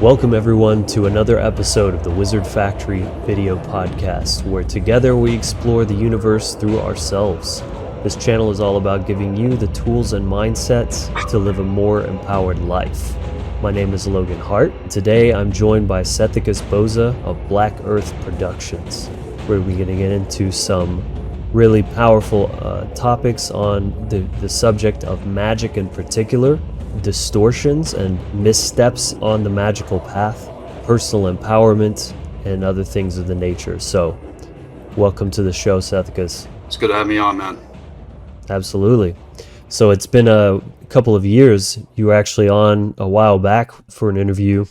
Welcome everyone to another episode of the Wizard Factory video podcast, where together we explore the universe through ourselves. This channel is all about giving you the tools and mindsets to live a more empowered life. My name is Logan Hart. Today I'm joined by Sethicus Boza of Black Earth Productions. We're going to get into some really powerful topics on the subject of magic in particular, distortions and missteps on the magical path, personal empowerment, and other things of the nature. So, welcome to the show, Sethicus. It's good to have me on, man. Absolutely. So it's been a couple of years. You were actually on a while back for an interview,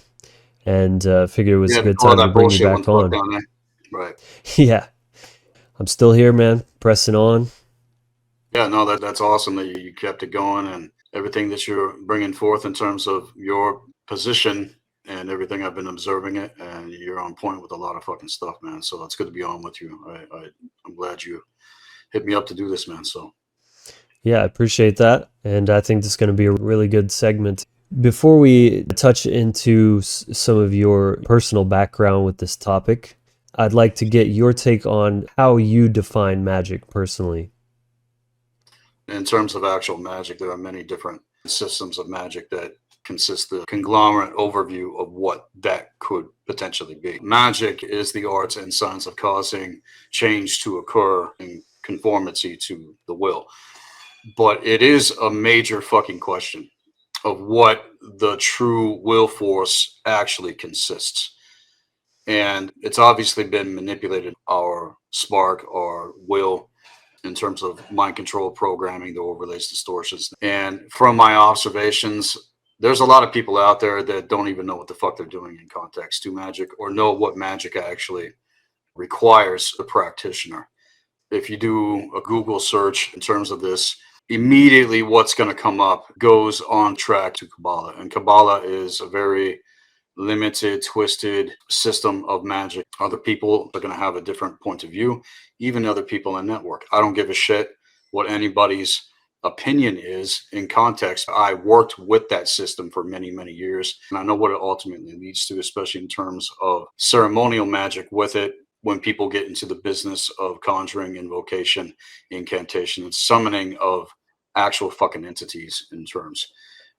and figured it was a good time to bring you back on. Right. Yeah. I'm still here, man, pressing on. Yeah, no, that's awesome that you kept it going, and everything that you're bringing forth in terms of your position and everything. I've been observing it, and you're on point with a lot of fucking stuff, man. So it's good to be on with you. I'm glad you hit me up to do this, man. So yeah, I appreciate that, and I think this is going to be a really good segment. Before we touch into some of your personal background with this topic, I'd like to get your take on how you define magic personally. In terms of actual magic, there are many different systems of magic that consist of a conglomerate overview of what that could potentially be. Magic is the arts and science of causing change to occur in conformity to the will. But it is a major fucking question of what the true will force actually consists. And it's obviously been manipulated, our spark, our will, in terms of mind control programming, the overlays, distortions. And from my observations, there's a lot of people out there that don't even know what the fuck they're doing in context to magic, or know what magic actually requires a practitioner. If you do a Google search in terms of this, immediately what's going to come up goes on track to Kabbalah. And Kabbalah is a very limited, twisted system of magic. Other people are going to have a different point of view, even other people in network. I don't give a shit what anybody's opinion is in context. I worked with that system for many, many years, and I know what it ultimately leads to, especially in terms of ceremonial magic with it. When people get into the business of conjuring, invocation, incantation, and summoning of actual fucking entities in terms.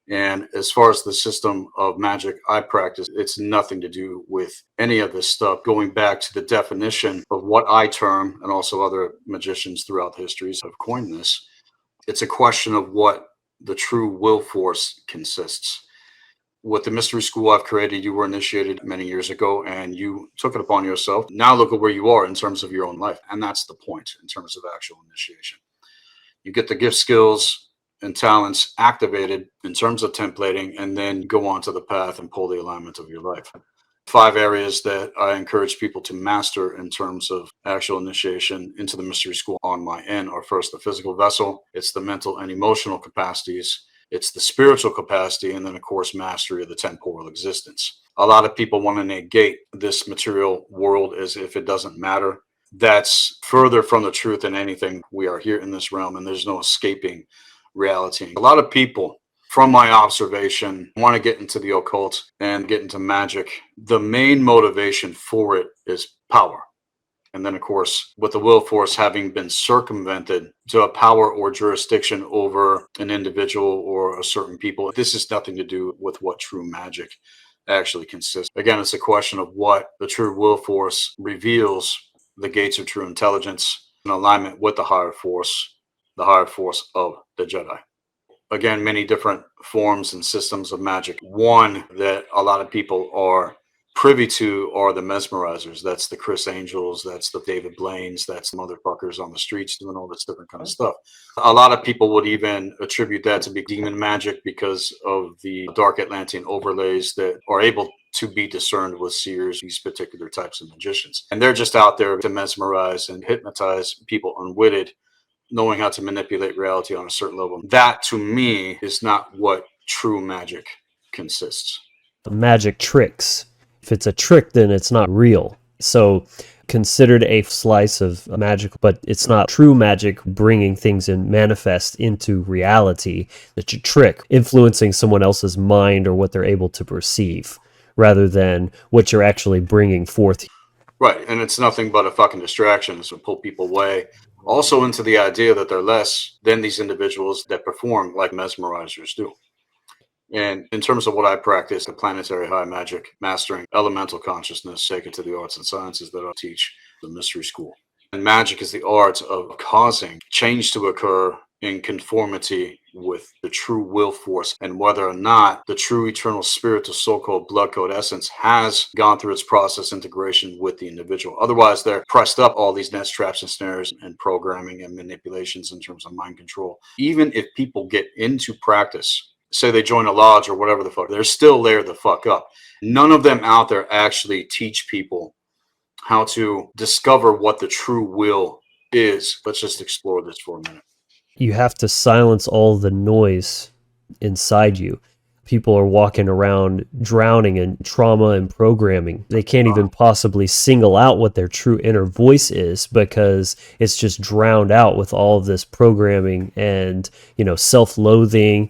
And as far as the system of magic I practice, it's nothing to do with any of this stuff. Going back to the definition of what I term, and also other magicians throughout the histories have coined this, it's a question of what the true will force consists. With the mystery school I've created, you were initiated many years ago, and you took it upon yourself. Now look at where you are in terms of your own life. And that's the point in terms of actual initiation. You get the gift, skills, and talents activated in terms of templating, and then go on to the path and pull the alignment of your life. 5 areas that I encourage people to master in terms of actual initiation into the mystery school on my end are: first, the physical vessel, it's the mental and emotional capacities, it's the spiritual capacity, and then of course mastery of the temporal existence. A lot of people want to negate this material world as if it doesn't matter. That's further from the truth than anything. We are here in this realm, and there's no escaping reality. A lot of people, from my observation, want to get into the occult and get into magic. The main motivation for it is power. And then, of course, with the will force having been circumvented to a power or jurisdiction over an individual or a certain people, this has nothing to do with what true magic actually consists. Again, it's a question of what the true will force reveals, the gates of true intelligence, in alignment with the higher force of the Jedi. Again, many different forms and systems of magic. One that a lot of people are privy to are the mesmerizers. That's the Chris Angels, that's the David Blaines, that's the motherfuckers on the streets doing all this different kind of stuff. A lot of people would even attribute that to be demon magic because of the Dark Atlantean overlays that are able to be discerned with seers, these particular types of magicians. And they're just out there to mesmerize and hypnotize people unwitted, knowing how to manipulate reality on a certain level. That, to me, is not what true magic consists. Magic tricks. If it's a trick, then it's not real. So considered a slice of magic, but it's not true magic bringing things in manifest into reality. It's a trick, influencing someone else's mind or what they're able to perceive, rather than what you're actually bringing forth. Right. And it's nothing but a fucking distraction to pull people away. Also into the idea that they're less than these individuals that perform like mesmerizers do. And in terms of what I practice, the planetary high magic, mastering elemental consciousness, sacred to the arts and sciences that I teach the mystery school. And magic is the art of causing change to occur in conformity with the true will force, and whether or not the true eternal spirit, the so-called blood code essence, has gone through its process integration with the individual. Otherwise, they're pressed up all these nets, traps, and snares and programming and manipulations in terms of mind control. Even if people get into practice, say they join a lodge or whatever the fuck, they're still layered the fuck up. None of them out there actually teach people how to discover what the true will is. Let's just explore this for a minute. You have to silence all the noise inside you. People are walking around drowning in trauma and programming. They can't even possibly single out what their true inner voice is because it's just drowned out with all of this programming and, self-loathing,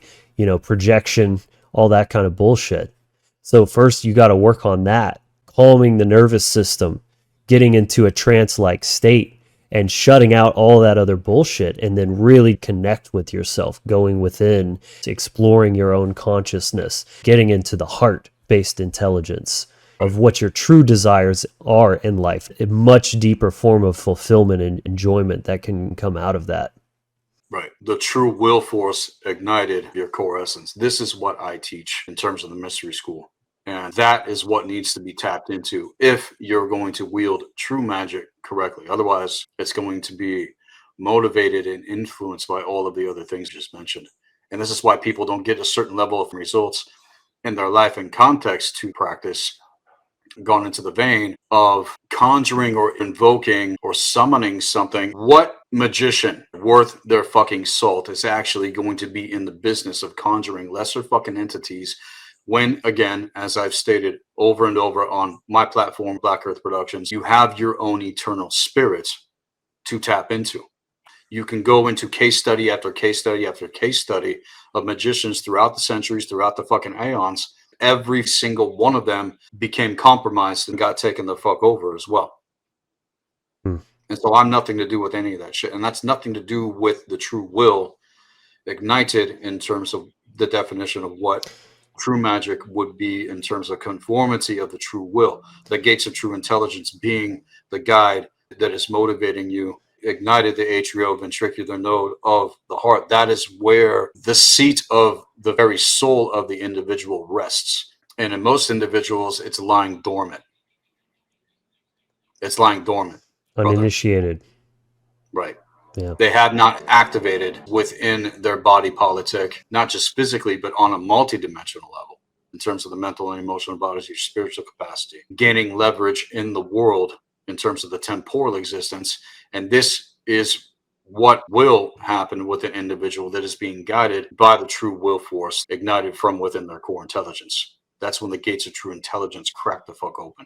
projection, all that kind of bullshit. So first you got to work on that, calming the nervous system, getting into a trance-like state, and shutting out all that other bullshit, and then really connect with yourself, going within, exploring your own consciousness, getting into the heart-based intelligence of what your true desires are in life, a much deeper form of fulfillment and enjoyment that can come out of that. Right. The true will force ignited your core essence. This is what I teach in terms of the mystery school. And that is what needs to be tapped into if you're going to wield true magic correctly. Otherwise, it's going to be motivated and influenced by all of the other things just mentioned. And this is why people don't get a certain level of results in their life and context to practice, gone into the vein of conjuring or invoking or summoning something. What magician worth their fucking salt is actually going to be in the business of conjuring lesser fucking entities when, again, as I've stated over and over on my platform, Black Earth Productions, you have your own eternal spirits to tap into. You can go into case study after case study after case study of magicians throughout the centuries, throughout the fucking aeons. Every single one of them became compromised and got taken the fuck over as well. And so I'm nothing to do with any of that shit. And that's nothing to do with the true will ignited in terms of the definition of what true magic would be in terms of conformity of the true will. The gates of true intelligence being the guide that is motivating you, ignited the atrioventricular node of the heart. That is where the seat of the very soul of the individual rests. And in most individuals, it's lying dormant. It's lying dormant. Uninitiated. Right. Yeah. They have not activated within their body politic, not just physically, but on a multidimensional level in terms of the mental and emotional bodies, your spiritual capacity, gaining leverage in the world in terms of the temporal existence. And this is what will happen with an individual that is being guided by the true will force ignited from within their core intelligence. That's when the gates of true intelligence crack the fuck open.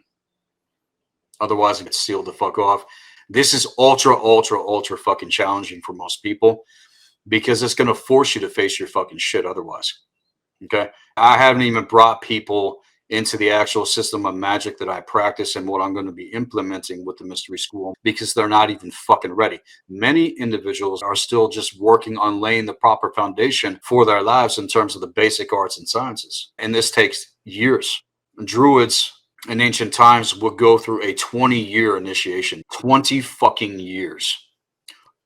Otherwise, it gets sealed the fuck off. This is ultra, ultra, ultra fucking challenging for most people because it's going to force you to face your fucking shit otherwise. Okay. I haven't even brought people into the actual system of magic that I practice and what I'm going to be implementing with the mystery school because they're not even fucking ready. Many individuals are still just working on laying the proper foundation for their lives in terms of the basic arts and sciences. And this takes years. Druids in ancient times would go through a 20-year initiation, 20 fucking years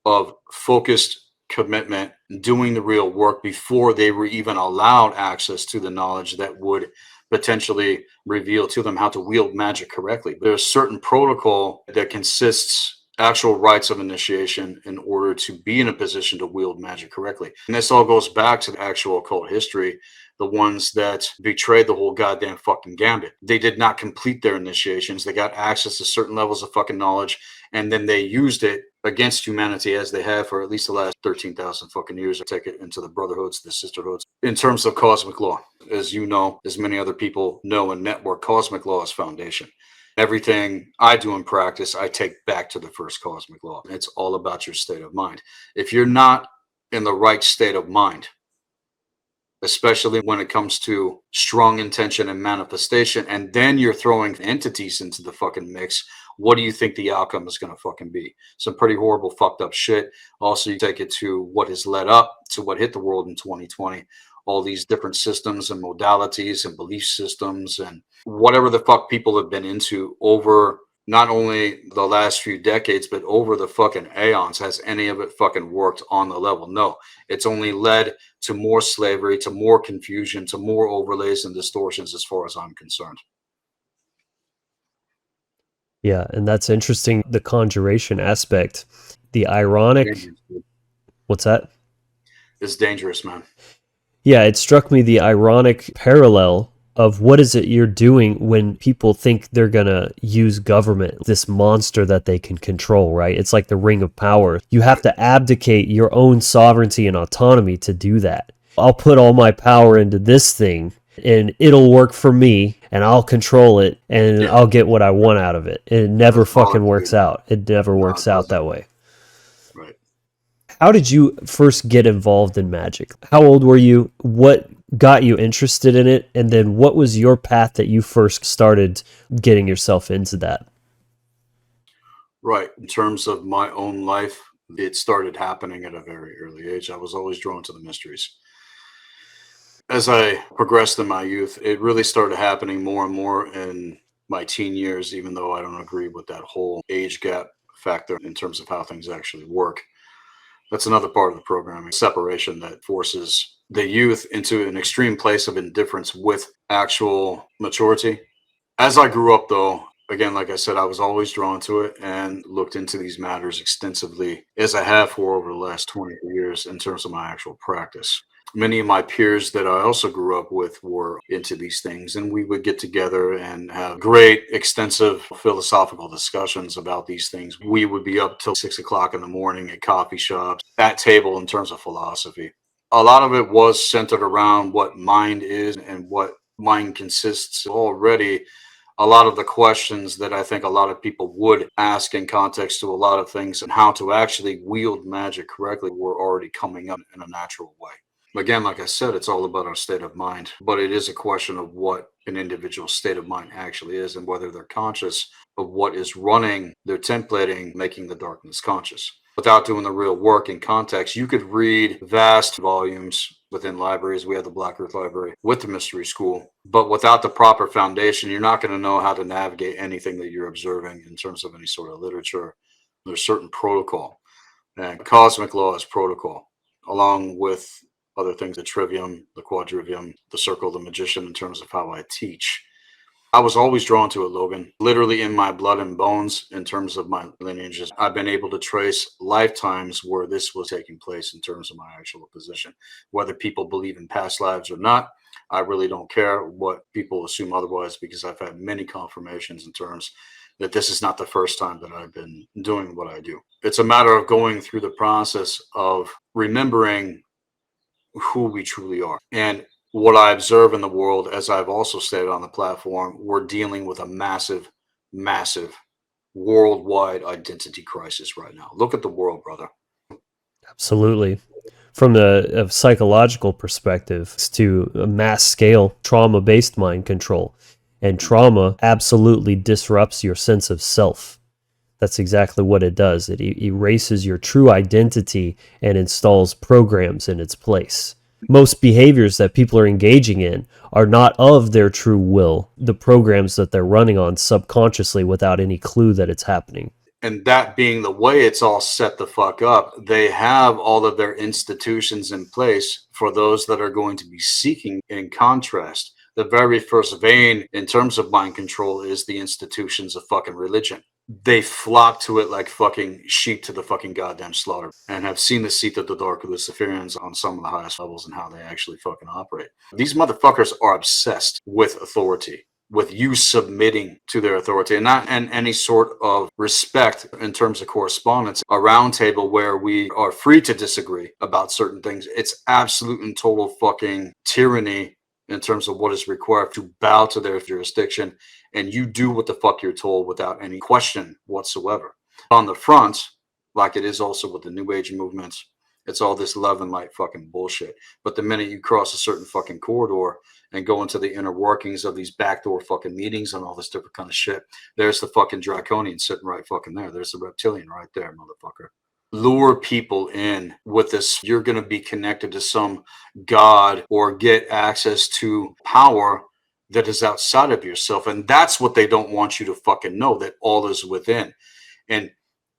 of focused commitment, doing the real work before they were even allowed access to the knowledge that would potentially reveal to them how to wield magic correctly. There's a certain protocol that consists actual rites of initiation in order to be in a position to wield magic correctly. And this all goes back to the actual occult history, the ones that betrayed the whole goddamn fucking gambit. They did not complete their initiations. They got access to certain levels of fucking knowledge, and then they used it against humanity as they have for at least the last 13,000 fucking years. I take it into the brotherhoods, the sisterhoods. In terms of cosmic law, as you know, as many other people know and network, cosmic law is foundation. Everything I do in practice, I take back to the first cosmic law. It's all about your state of mind. If you're not in the right state of mind, especially when it comes to strong intention and manifestation. And then you're throwing entities into the fucking mix. What do you think the outcome is going to fucking be? Some pretty horrible, fucked up shit. Also, you take it to what has led up to what hit the world in 2020. All these different systems and modalities and belief systems and whatever the fuck people have been into over not only the last few decades, but over the fucking aeons. Has any of it fucking worked on the level? No. It's only led to more slavery, to more confusion, to more overlays and distortions as far as I'm concerned. Yeah, and that's interesting, the conjuration aspect. The ironic, what's that? It's dangerous, man. Yeah, it struck me the ironic parallel of what is it you're doing when people think they're going to use government, this monster that they can control, right? It's like the ring of power. You have to abdicate your own sovereignty and autonomy to do that. I'll put all my power into this thing and it'll work for me and I'll control it and I'll get what I want out of it. And it never fucking works out. It never works out that way. Right. How did you first get involved in magic? How old were you? What got you interested in it? And then what was your path that you first started getting yourself into that? Right. In terms of my own life, it started happening at a very early age. I was always drawn to the mysteries. As I progressed in my youth, it really started happening more and more in my teen years, even though I don't agree with that whole age gap factor in terms of how things actually work. That's another part of the programming, separation that forces the youth into an extreme place of indifference with actual maturity. As I grew up, though, again, like I said, I was always drawn to it and looked into these matters extensively, as I have for over the last 20 years in terms of my actual practice. Many of my peers that I also grew up with were into these things, and we would get together and have great, extensive philosophical discussions about these things. We would be up till 6 o'clock in the morning at coffee shops, at table in terms of philosophy. A lot of it was centered around what mind is and what mind consists of. Already a lot of the questions that I think a lot of people would ask in context to a lot of things and how to actually wield magic correctly were already coming up in a natural way. Again, like I said, it's all about our state of mind, but it is a question of what an individual's state of mind actually is and whether they're conscious of what is running their templating, making the darkness conscious. Without doing the real work in context, you could read vast volumes within libraries. We have the Black Earth Library with the Mystery School, but without the proper foundation, you're not going to know how to navigate anything that you're observing in terms of any sort of literature. There's certain protocol, and cosmic law is protocol, along with other things, the trivium, the quadrivium, the circle, the magician, in terms of how I teach. I was always drawn to it, Logan. Literally in my blood and bones, in terms of my lineages, I've been able to trace lifetimes where this was taking place in terms of my actual position. Whether people believe in past lives or not, I really don't care what people assume otherwise, because I've had many confirmations in terms that this is not the first time that I've been doing what I do. It's a matter of going through the process of remembering who we truly are. And what I observe in the world, as I've also stated on the platform, we're dealing with a massive, massive worldwide identity crisis right now. Look at the world, brother. Absolutely. From a psychological perspective to a mass scale trauma-based mind control. And trauma absolutely disrupts your sense of self. That's exactly what it does. It erases your true identity and installs programs in its place. Most behaviors that people are engaging in are not of their true will, the programs that they're running on subconsciously without any clue that it's happening. And that being the way it's all set the fuck up, they have all of their institutions in place for those that are going to be seeking. In contrast, the very first vein in terms of mind control is the institutions of fucking religion. They flock to it like fucking sheep to the fucking goddamn slaughter, and have seen the seat of the dark Luciferians on some of the highest levels and how they actually fucking operate. These motherfuckers are obsessed with authority, with you submitting to their authority, and not in any sort of respect in terms of correspondence, a round table where we are free to disagree about certain things. It's absolute and total fucking tyranny in terms of what is required to bow to their jurisdiction, and you do what the fuck you're told without any question whatsoever. On the front, like it is also with the New Age movements It's all this love and light fucking bullshit. But the minute you cross a certain fucking corridor and go into the inner workings of these backdoor fucking meetings and all this different kind of shit, there's the fucking draconian sitting right fucking there. There's the reptilian right there, motherfucker. Lure people in with this, you're going to be connected to some god or get access to power that is outside of yourself. And that's what they don't want you to fucking know, that all is within. And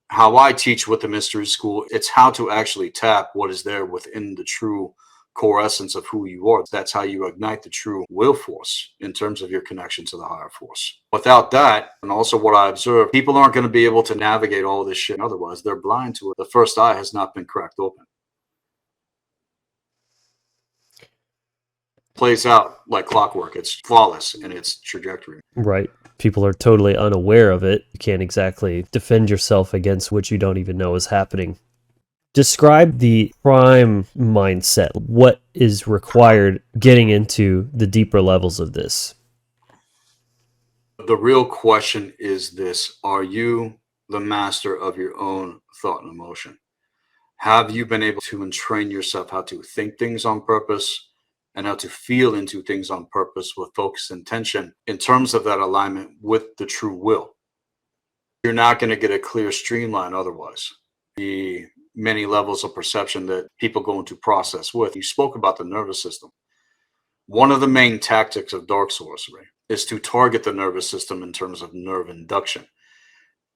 how I teach with the mystery school, it's how to actually tap what is there within the true core essence of who you are. That's how you ignite the true will force in terms of your connection to the higher force. Without that, and also what I observe, people aren't going to be able to navigate all this shit. Otherwise, they're blind to it. The first eye has not been cracked open. Plays out like clockwork. It's flawless in its trajectory. Right. People are totally unaware of it. You can't exactly defend yourself against what you don't even know is happening. Describe the prime mindset. What is required getting into the deeper levels of this? The real question is this: are you the master of your own thought and emotion? Have you been able to entrain yourself how to think things on purpose and how to feel into things on purpose with focused intention in terms of that alignment with the true will? You're not going to get a clear streamline otherwise. The many levels of perception that people go into process with. You spoke about the nervous system. One of the main tactics of dark sorcery is to target the nervous system in terms of nerve induction.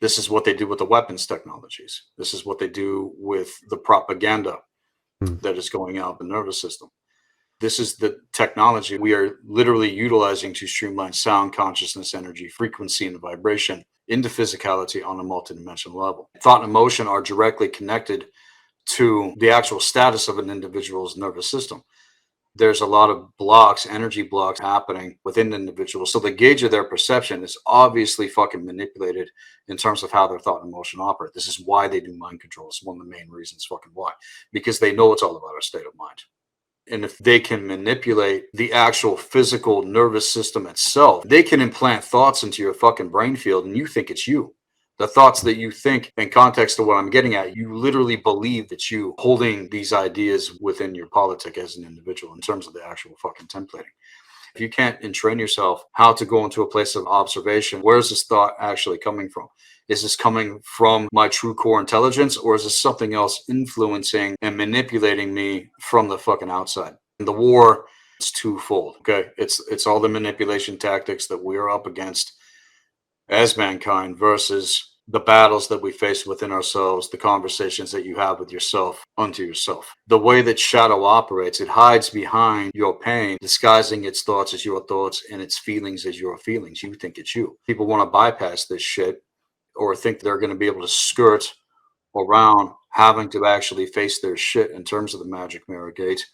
This is what they do with the weapons technologies. This is what they do with the propaganda that is going out the nervous system. This is the technology we are literally utilizing to streamline sound, consciousness, energy, frequency, and vibration into physicality on a multidimensional level. Thought and emotion are directly connected to the actual status of an individual's nervous system. There's a lot of blocks, energy blocks happening within individuals. So the gauge of their perception is obviously fucking manipulated in terms of how their thought and emotion operate. This is why they do mind control. It's one of the main reasons fucking why. Because they know it's all about our state of mind. And if they can manipulate the actual physical nervous system itself, they can implant thoughts into your fucking brain field and you think it's you. The thoughts that you think, in context of what I'm getting at, you literally believe that you holding these ideas within your politic as an individual in terms of the actual fucking templating. If you can't entrain yourself how to go into a place of observation, where is this thought actually coming from? Is this coming from my true core intelligence, or is this something else influencing and manipulating me from the fucking outside? And the war is twofold, okay? It's all the manipulation tactics that we are up against as mankind versus the battles that we face within ourselves, the conversations that you have with yourself unto yourself. The way that shadow operates, it hides behind your pain, disguising its thoughts as your thoughts and its feelings as your feelings. You think it's you. People want to bypass this shit or think they're going to be able to skirt around having to actually face their shit in terms of the magic mirror gate.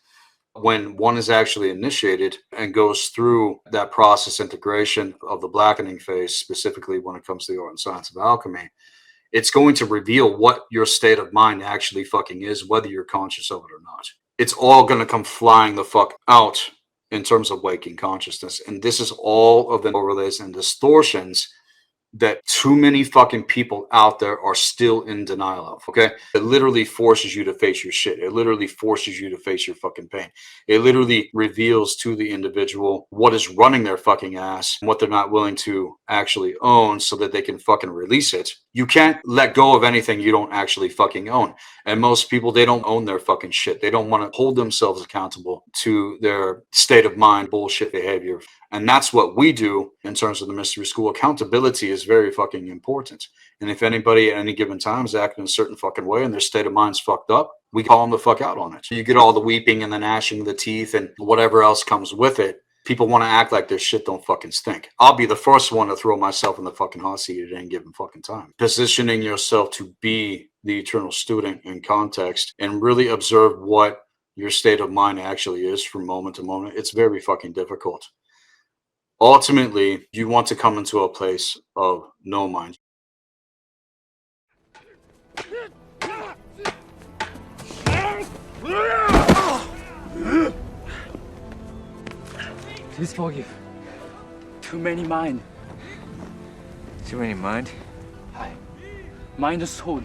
When one is actually initiated and goes through that process integration of the blackening phase, specifically when it comes to the art and science of alchemy, it's going to reveal what your state of mind actually fucking is, whether you're conscious of it or not. It's all going to come flying the fuck out in terms of waking consciousness. And this is all of the overlays and distortions that too many fucking people out there are still in denial of, okay? It literally forces you to face your shit. It literally forces you to face your fucking pain. It literally reveals to the individual what is running their fucking ass and what they're not willing to actually own so that they can fucking release it. You can't let go of anything you don't actually fucking own. And most people, they don't own their fucking shit. They don't want to hold themselves accountable to their state of mind bullshit behavior. And that's what we do in terms of the mystery school. Accountability is very fucking important. And if anybody at any given time is acting a certain fucking way and their state of mind's fucked up, we call them the fuck out on it. You get all the weeping and the gnashing of the teeth and whatever else comes with it. People want to act like their shit don't fucking stink. I'll be the first one to throw myself in the fucking hot seat at any given fucking time. Positioning yourself to be the eternal student in context and really observe what your state of mind actually is from moment to moment. It's very fucking difficult. Ultimately, you want to come into a place of no mind. Please forgive. Too many mind. Too many mind? Hi. Mind the soul.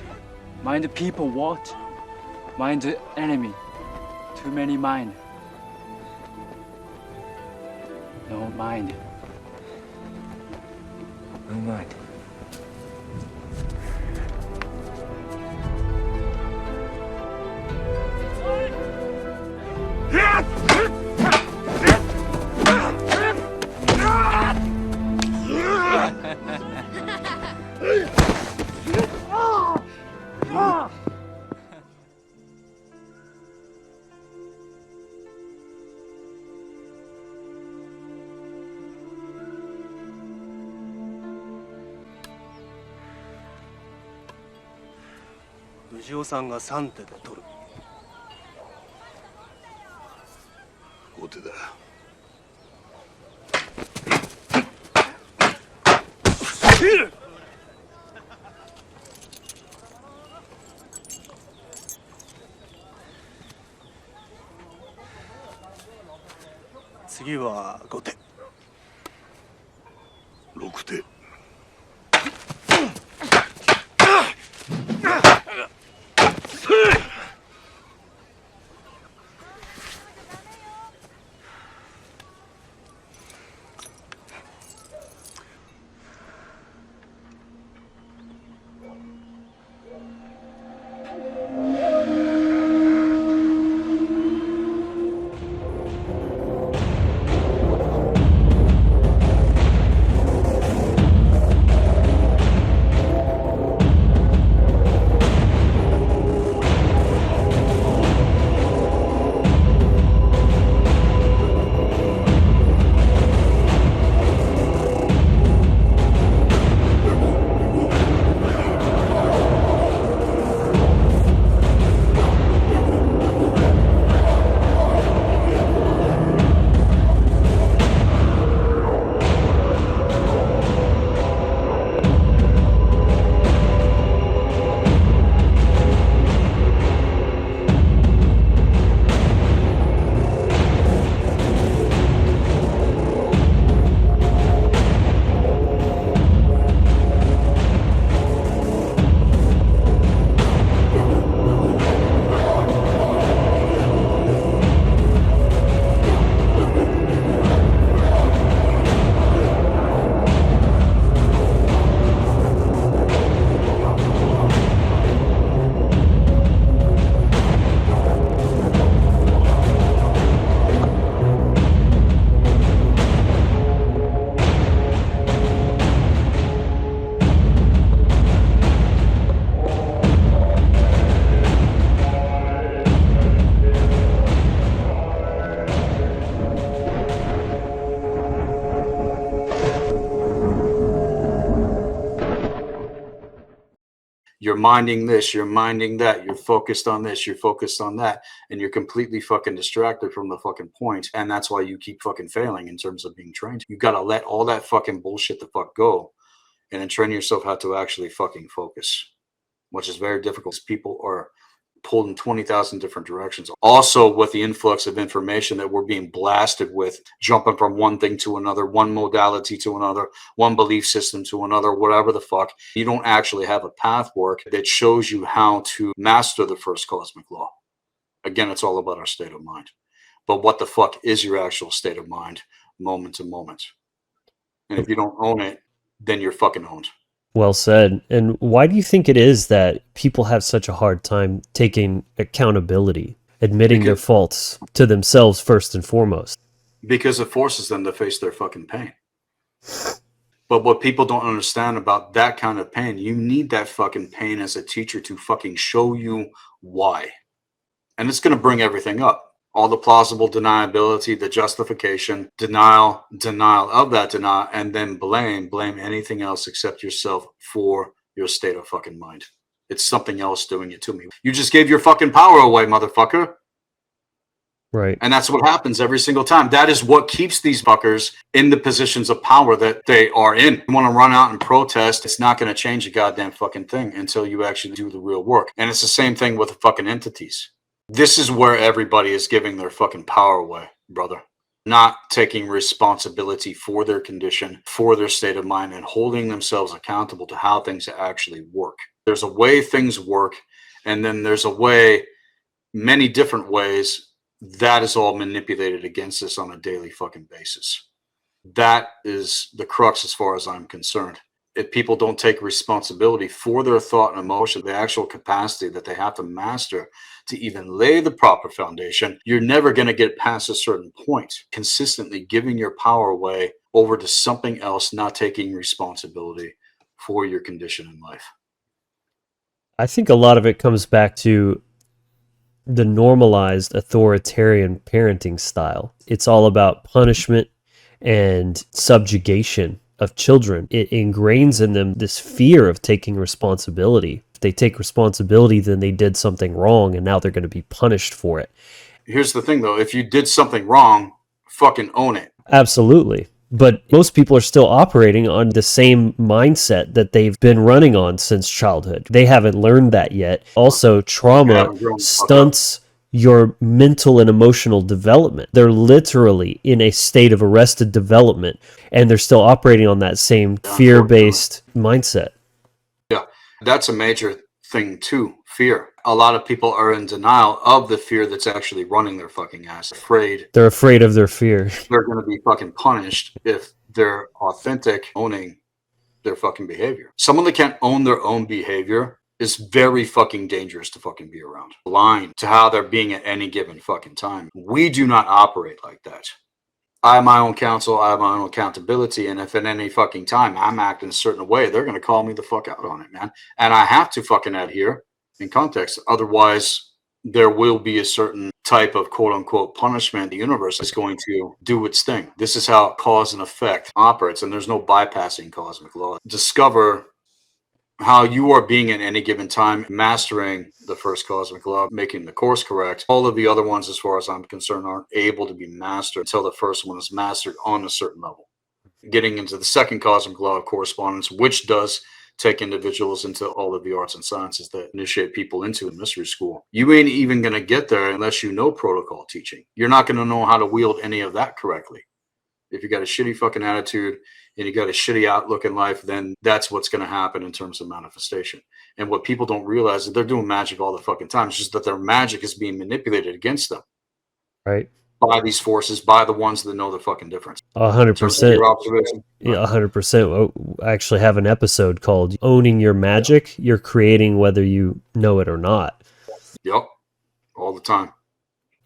Mind the people what? Mind's enemy. Too many mind. No mind. No mind.藤尾さんが3手で取る。5手だ。次は5手。6手。You're minding this, you're minding that, you're focused on this, you're focused on that, and you're completely fucking distracted from the fucking point. And that's why you keep fucking failing in terms of being trained. You got to let all that fucking bullshit the fuck go and then train yourself how to actually fucking focus, which is very difficult. People are pulled in 20,000 different directions. Also, with the influx of information that we're being blasted with, jumping from one thing to another, one modality to another, one belief system to another, whatever the fuck, you don't actually have a path work that shows you how to master the first cosmic law. Again, it's all about our state of mind. But what the fuck is your actual state of mind, moment to moment? And if you don't own it, then you're fucking owned. Well said. And why do you think it is that people have such a hard time taking accountability, admitting their faults to themselves first and foremost? Because it forces them to face their fucking pain. But what people don't understand about that kind of pain, you need that fucking pain as a teacher to fucking show you why. And it's going to bring everything up. All the plausible deniability, the justification, denial of that denial, and then blame anything else except yourself for your state of fucking mind. It's something else doing it to me. You just gave your fucking power away, motherfucker. Right. And that's what happens every single time. That is what keeps these fuckers in the positions of power that they are in. You want to run out and protest, it's not going to change a goddamn fucking thing until you actually do the real work. And it's the same thing with the fucking entities. This is where everybody is giving their fucking power away, brother. Not taking responsibility for their condition, for their state of mind, and holding themselves accountable to how things actually work. There's a way things work, and then there's a way many different ways, that is all manipulated against us on a daily fucking basis. That is the crux as far as I'm concerned. If people don't take responsibility for their thought and emotion, the actual capacity that they have to master to even lay the proper foundation, you're never going to get past a certain point. Consistently giving your power away over to something else, not taking responsibility for your condition in life. I think a lot of it comes back to the normalized authoritarian parenting style. It's all about punishment and subjugation of children. It ingrains in them this fear of taking responsibility. If they take responsibility, then they did something wrong and now they're going to be punished for it. Here's the thing though, if you did something wrong, fucking own it. Absolutely. But most people are still operating on the same mindset that they've been running on since childhood. They haven't learned that yet. Also, trauma stunts your mental and emotional development. They're literally in a state of arrested development, and they're still operating on that same fear-based mindset. Yeah, that's a major thing too, fear. A lot of people are in denial of the fear that's actually running their fucking ass. They're afraid of their fear. They're going to be fucking punished if they're authentic, owning their fucking behavior. Someone that can't own their own behavior is very fucking dangerous to fucking be around. Aligned to how they're being at any given fucking time. We do not operate like that. I have my own counsel, I have my own accountability, and if at any fucking time I'm acting a certain way, they're going to call me the fuck out on it, man. And I have to fucking adhere in context. Otherwise, there will be a certain type of quote unquote punishment. The universe is going to do its thing. This is how cause and effect operates, and there's no bypassing cosmic law. Discover how you are being at any given time, mastering the first cosmic law, making the course correct. All of the other ones, as far as I'm concerned, aren't able to be mastered until the first one is mastered on a certain level. Getting into the second cosmic law of correspondence, which does take individuals into all of the arts and sciences that initiate people into a mystery school. You ain't even going to get there unless you know protocol teaching. You're not going to know how to wield any of that correctly. If you got a shitty fucking attitude and you got a shitty outlook in life, then that's what's going to happen in terms of manifestation. And what people don't realize is they're doing magic all the fucking time. It's just that their magic is being manipulated against them. Right. By these forces, by the ones that know the fucking difference. 100%. Yeah, 100%. I actually have an episode called Owning Your Magic. You're creating whether you know it or not. Yep. All the time.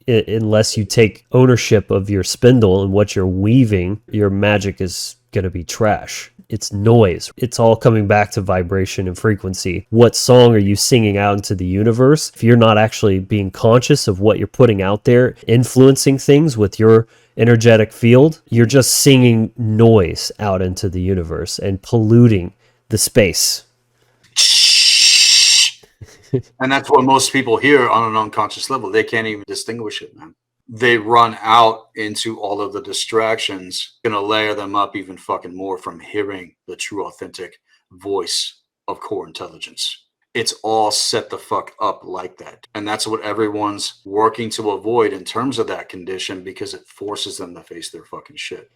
Unless you take ownership of your spindle and what you're weaving, your magic is going to be trash. It's noise. It's all coming back to vibration and frequency. What song are you singing out into the universe? If you're not actually being conscious of what you're putting out there, influencing things with your energetic field, you're just singing noise out into the universe and polluting the space. And that's what most people hear on an unconscious level. They can't even distinguish it, man. They run out into all of the distractions, gonna layer them up even fucking more from hearing the true authentic voice of core intelligence. It's all set the fuck up like that. And that's what everyone's working to avoid in terms of that condition, because it forces them to face their fucking shit.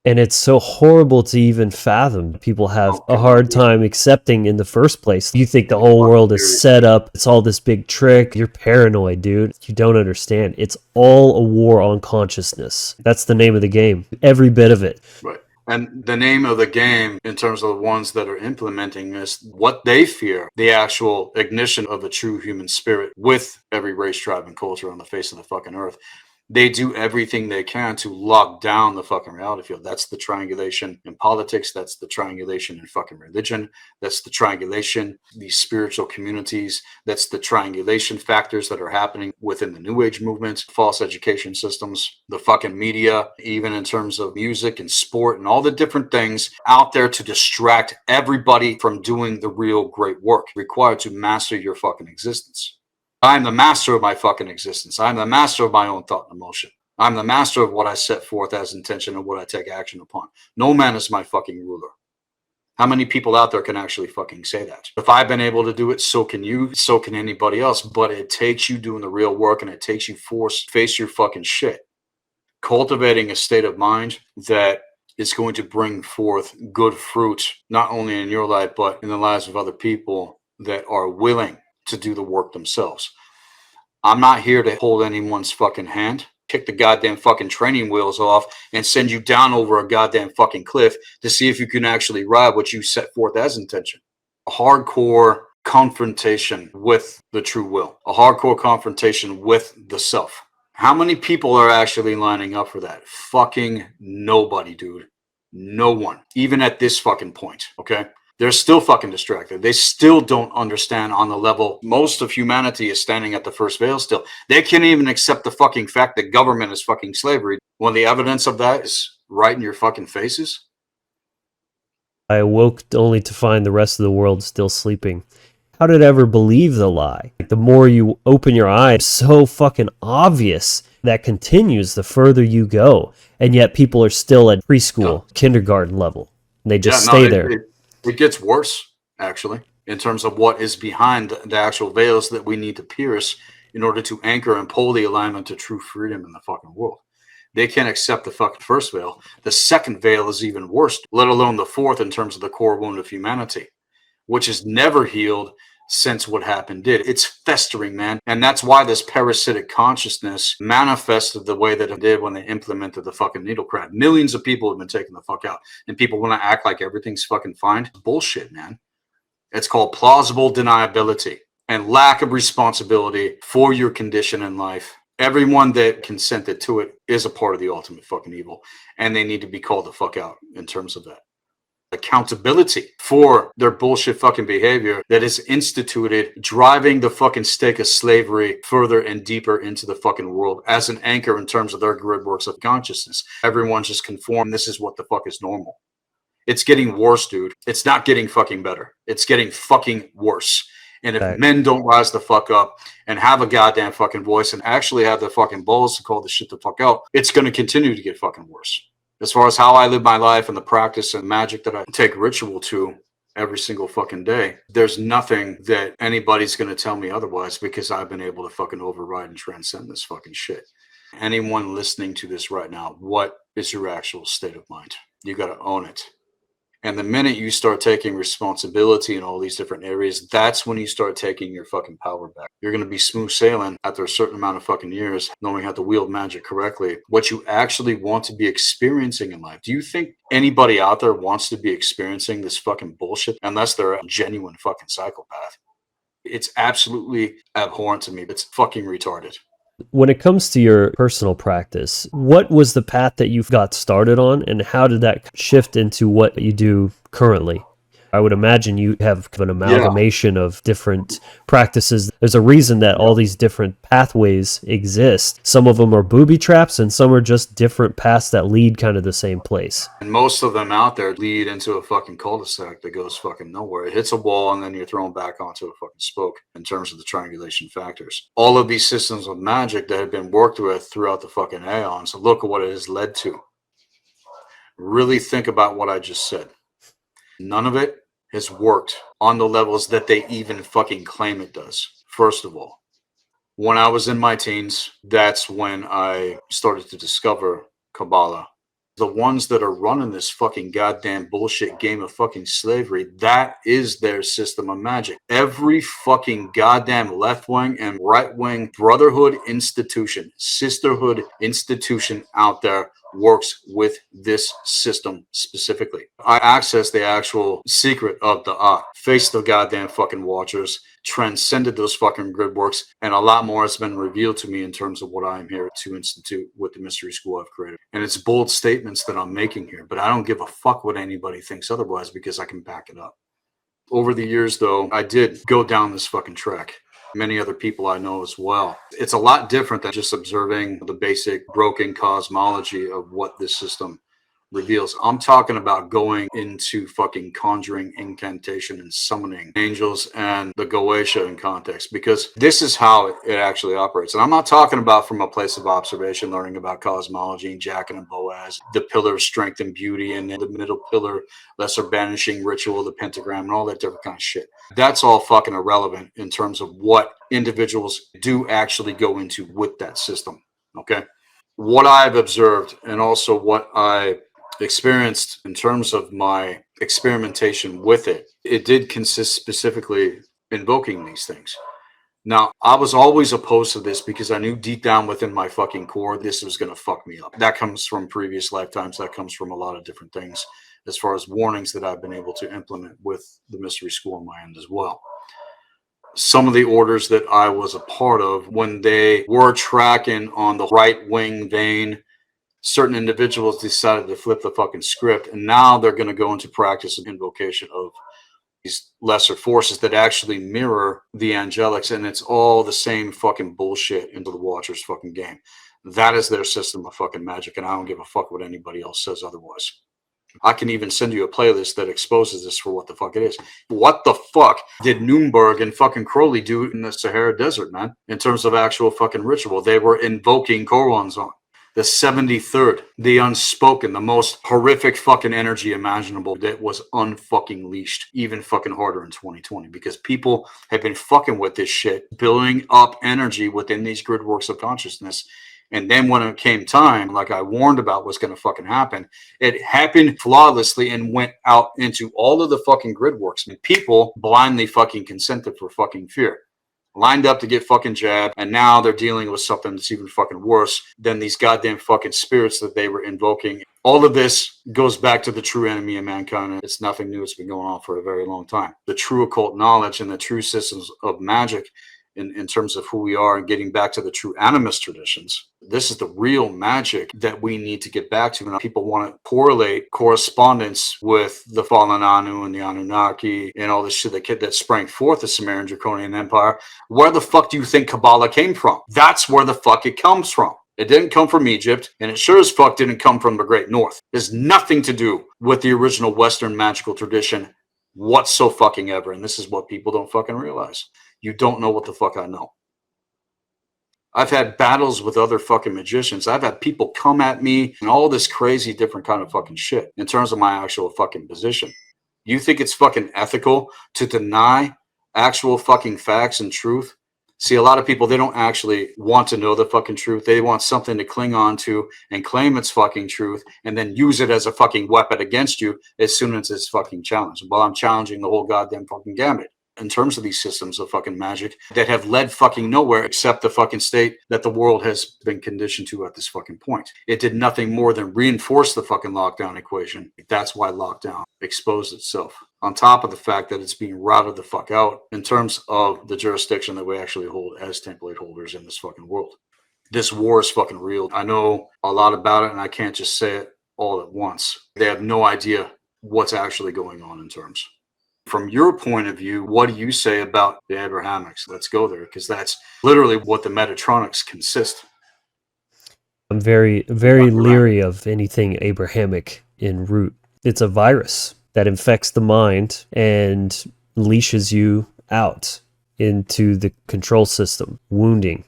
And it's so horrible to even fathom. People have a hard time accepting in the first place. You think the whole world is set up. It's all this big trick. You're paranoid, dude. You don't understand. It's all a war on consciousness. That's the name of the game. Every bit of it. Right. And the name of the game, in terms of the ones that are implementing this, what they fear, the actual ignition of the true human spirit with every race, tribe, and culture on the face of the fucking earth. They do everything they can to lock down the fucking reality field. That's the triangulation in politics. That's the triangulation in fucking religion. That's the triangulation, these spiritual communities. That's the triangulation factors that are happening within the New Age movement, false education systems, the fucking media, even in terms of music and sport and all the different things out there to distract everybody from doing the real great work required to master your fucking existence. I'm the master of my fucking existence. I'm the master of my own thought and emotion. I'm the master of what I set forth as intention and what I take action upon. No man is my fucking ruler. How many people out there can actually fucking say that? If I've been able to do it, so can you, so can anybody else. But it takes you doing the real work, and it takes you face your fucking shit. Cultivating a state of mind that is going to bring forth good fruit, not only in your life, but in the lives of other people that are willing to do the work themselves. I'm not here to hold anyone's fucking hand, kick the goddamn fucking training wheels off, and send you down over a goddamn fucking cliff to see if you can actually ride what you set forth as intention. A hardcore confrontation with the true will, a hardcore confrontation with the self. How many people are actually lining up for that? Fucking nobody, dude. No one. Even at this fucking point, okay? They're still fucking distracted. They still don't understand on the level most of humanity is standing at the first veil still. They can't even accept the fucking fact that government is fucking slavery when the evidence of that is right in your fucking faces. I awoke only to find the rest of the world still sleeping. How did I ever believe the lie? The more you open your eyes, it's so fucking obvious that continues the further you go. And yet people are still at preschool, kindergarten level. And they just stay there. It gets worse, actually, in terms of what is behind the actual veils that we need to pierce in order to anchor and pull the alignment to true freedom in the fucking world. They can't accept the fucking first veil. The second veil is even worse, let alone the fourth in terms of the core wound of humanity, which is never healed since what happened did. It's festering, man. And that's why this parasitic consciousness manifested the way that it did when they implemented the fucking needle crab. Millions of people have been taken the fuck out. And people want to act like everything's fucking fine. Bullshit, man. It's called plausible deniability and lack of responsibility for your condition in life. Everyone that consented to it is a part of the ultimate fucking evil. And they need to be called the fuck out in terms of that. Accountability for their bullshit fucking behavior that is instituted, driving the fucking stake of slavery further and deeper into the fucking world as an anchor in terms of their grid works of consciousness. Everyone's just conformed. This is what the fuck is normal. It's getting worse, dude. It's not getting fucking better. It's getting fucking worse. And if men don't rise the fuck up and have a goddamn fucking voice and actually have the fucking balls to call this shit the fuck out, it's going to continue to get fucking worse. As far as how I live my life and the practice and magic that I take ritual to every single fucking day, there's nothing that anybody's going to tell me otherwise because I've been able to fucking override and transcend this fucking shit. Anyone listening to this right now, what is your actual state of mind? You got to own it. And the minute you start taking responsibility in all these different areas, that's when you start taking your fucking power back. You're going to be smooth sailing after a certain amount of fucking years, knowing how to wield magic correctly, what you actually want to be experiencing in life. Do you think anybody out there wants to be experiencing this fucking bullshit unless they're a genuine fucking psychopath? It's absolutely abhorrent to me. It's fucking retarded. When it comes to your personal practice, what was the path that you got started on, and how did that shift into what you do currently? I would imagine you have an amalgamation of different practices. There's a reason that all these different pathways exist. Some of them are booby traps, and some are just different paths that lead kind of the same place. And most of them out there lead into a fucking cul-de-sac that goes fucking nowhere. It hits a wall, and then you're thrown back onto a fucking spoke in terms of the triangulation factors. All of these systems of magic that have been worked with throughout the fucking aeons, look at what it has led to. Really think about what I just said. None of it has worked on the levels that they even fucking claim it does. First of all, when I was in my teens, that's when I started to discover Kabbalah. The ones that are running this fucking goddamn bullshit game of fucking slavery, that is their system of magic. Every fucking goddamn left-wing and right-wing brotherhood institution, sisterhood institution out there works with this system specifically. I accessed the actual secret of the faced the goddamn fucking watchers, transcended those fucking grid works, and a lot more has been revealed to me in terms of what I'm here to institute with the mystery school I've created. And it's bold statements that I'm making here, but I don't give a fuck what anybody thinks otherwise because I can back it up. Over the years, though, I did go down this fucking track. Many other people I know as well. It's a lot different than just observing the basic broken cosmology of what this system reveals. I'm talking about going into fucking conjuring, incantation, and summoning angels and the Goetia in context, because this is how it actually operates. And I'm not talking about from a place of observation, learning about cosmology and Jachin and Boaz, the pillar of strength and beauty, and then the middle pillar, lesser banishing ritual, the pentagram, and all that different kind of shit. That's all fucking irrelevant in terms of what individuals do actually go into with that system. Okay. What I've observed and also what I experienced in terms of my experimentation with it, it did consist specifically invoking these things. Now, I was always opposed to this because I knew deep down within my fucking core, this was going to fuck me up. That comes from previous lifetimes. That comes from a lot of different things as far as warnings that I've been able to implement with the mystery school on my end as well. Some of the orders that I was a part of, when they were tracking on the right wing vein, certain individuals decided to flip the fucking script, and now they're going to go into practice and invocation of these lesser forces that actually mirror the angelics, and it's all the same fucking bullshit into the Watcher's fucking game. That is their system of fucking magic, and I don't give a fuck what anybody else says otherwise. I can even send you a playlist that exposes this for what the fuck it is. What the fuck did Nuremberg and fucking Crowley do in the Sahara Desert, man? In terms of actual fucking ritual, they were invoking Korans on. The 73rd, the unspoken, the most horrific fucking energy imaginable that was unfucking leashed, even fucking harder in 2020, because people have been fucking with this shit, building up energy within these grid works of consciousness. And then when it came time, like I warned about what's going to fucking happen, it happened flawlessly and went out into all of the fucking grid works. And people blindly fucking consented for fucking fear. Lined up to get fucking jabbed, and now they're dealing with something that's even fucking worse than these goddamn fucking spirits that they were invoking. All of this goes back to the true enemy of mankind. It's nothing new. It's been going on for a very long time. The true occult knowledge and the true systems of magic in terms of who we are, and getting back to the true animist traditions. This is the real magic that we need to get back to. And people want to correlate correspondence with the fallen Anu and the Anunnaki and all this shit that sprang forth the Sumerian Draconian Empire. Where the fuck do you think Kabbalah came from? That's where the fuck it comes from. It didn't come from Egypt, and it sure as fuck didn't come from the Great North. It has nothing to do with the original Western magical tradition whatsoever. And this is what people don't fucking realize. You don't know what the fuck I know. I've had battles with other fucking magicians. I've had people come at me and all this crazy different kind of fucking shit in terms of my actual fucking position. You think it's fucking ethical to deny actual fucking facts and truth? See, a lot of people, they don't actually want to know the fucking truth. They want something to cling on to and claim it's fucking truth and then use it as a fucking weapon against you as soon as it's fucking challenged. Well, I'm challenging the whole goddamn fucking gambit. In terms of these systems of fucking magic that have led fucking nowhere except the fucking state that the world has been conditioned to at this fucking point. It did nothing more than reinforce the fucking lockdown equation. That's why lockdown exposed itself. On top of the fact that it's being routed the fuck out in terms of the jurisdiction that we actually hold as template holders in this fucking world. This war is fucking real. I know a lot about it, and I can't just say it all at once. They have no idea what's actually going on in terms. From your point of view, what do you say about the Abrahamics? Let's go there, because that's literally what the Metatronics consist. I'm very, very leery of anything Abrahamic in root. It's a virus that infects the mind and leashes you out into the control system, wounding.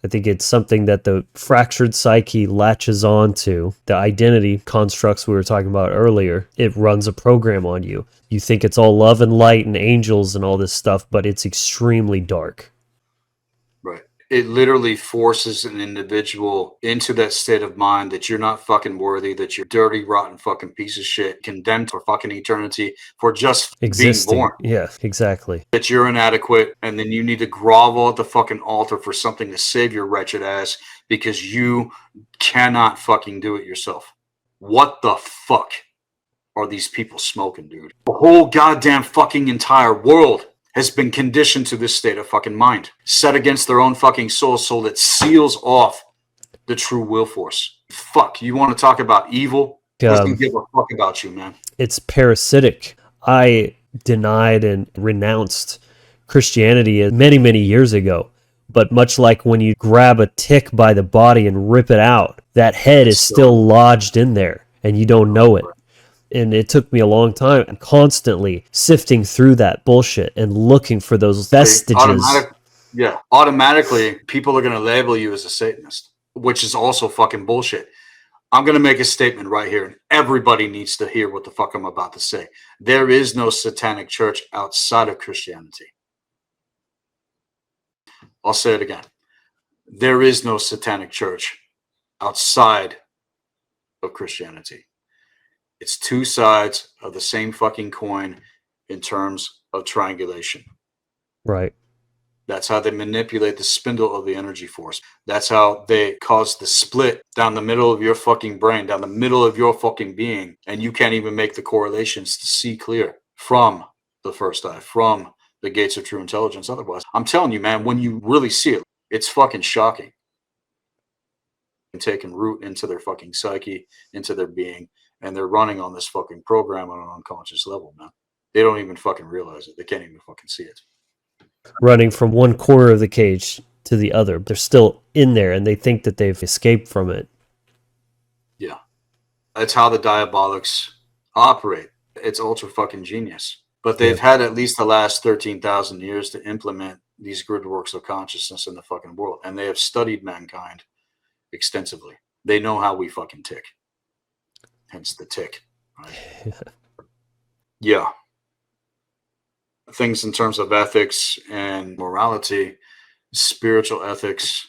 I think it's something that the fractured psyche latches onto. The identity constructs we were talking about earlier, it runs a program on you. You think it's all love and light and angels and all this stuff, but it's extremely dark. Right. It literally forces an individual into that state of mind that you're not fucking worthy, that you're dirty, rotten fucking piece of shit, condemned for fucking eternity for just existing. Being born. Yeah, exactly. That you're inadequate, and then you need to grovel at the fucking altar for something to save your wretched ass because you cannot fucking do it yourself. What the fuck are these people smoking, dude? The whole goddamn fucking entire world has been conditioned to this state of fucking mind, set against their own fucking soul, so that seals off the true will force. Fuck, you want to talk about evil? Doesn't give a fuck about you, man. It's parasitic. I denied and renounced Christianity many, many years ago. But much like when you grab a tick by the body and rip it out, that head is still lodged in there and you don't know it. And it took me a long time, constantly sifting through that bullshit and looking for those vestiges. Automatically, people are going to label you as a Satanist, which is also fucking bullshit. I'm going to make a statement right here, and everybody needs to hear what the fuck I'm about to say. There is no satanic church outside of Christianity. I'll say it again. There is no satanic church outside of Christianity. It's two sides of the same fucking coin in terms of triangulation. Right. That's how they manipulate the spindle of the energy force. That's how they cause the split down the middle of your fucking brain, down the middle of your fucking being. And you can't even make the correlations to see clear from the first eye, from the gates of true intelligence. Otherwise, I'm telling you, man, when you really see it, it's fucking shocking. And taking root into their fucking psyche, into their being, and they're running on this fucking program on an unconscious level, man. They don't even fucking realize it. They can't even fucking see it. Running from one corner of the cage to the other. They're still in there and they think that they've escaped from it. Yeah. That's how the diabolics operate. It's ultra fucking genius. But they've had at least the last 13,000 years to implement these grid works of consciousness in the fucking world. And they have studied mankind extensively. They know how we fucking tick. Hence the tick. Right? Yeah. Things in terms of ethics and morality, spiritual ethics,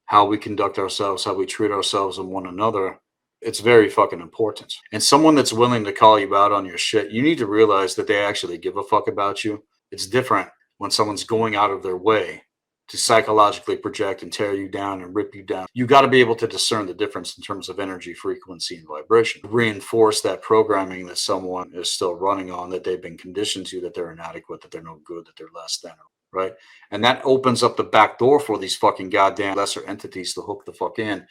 how we conduct ourselves, how we treat ourselves and one another, it's very fucking important. And someone that's willing to call you out on your shit, you need to realize that they actually give a fuck about you. It's different when someone's going out of their way to psychologically project and tear you down and rip you down. You got to be able to discern the difference in terms of energy, frequency, and vibration. Reinforce that programming that someone is still running on, that they've been conditioned to, that they're inadequate, that they're no good, that they're less than, right? And that opens up the back door for these fucking goddamn lesser entities to hook the fuck in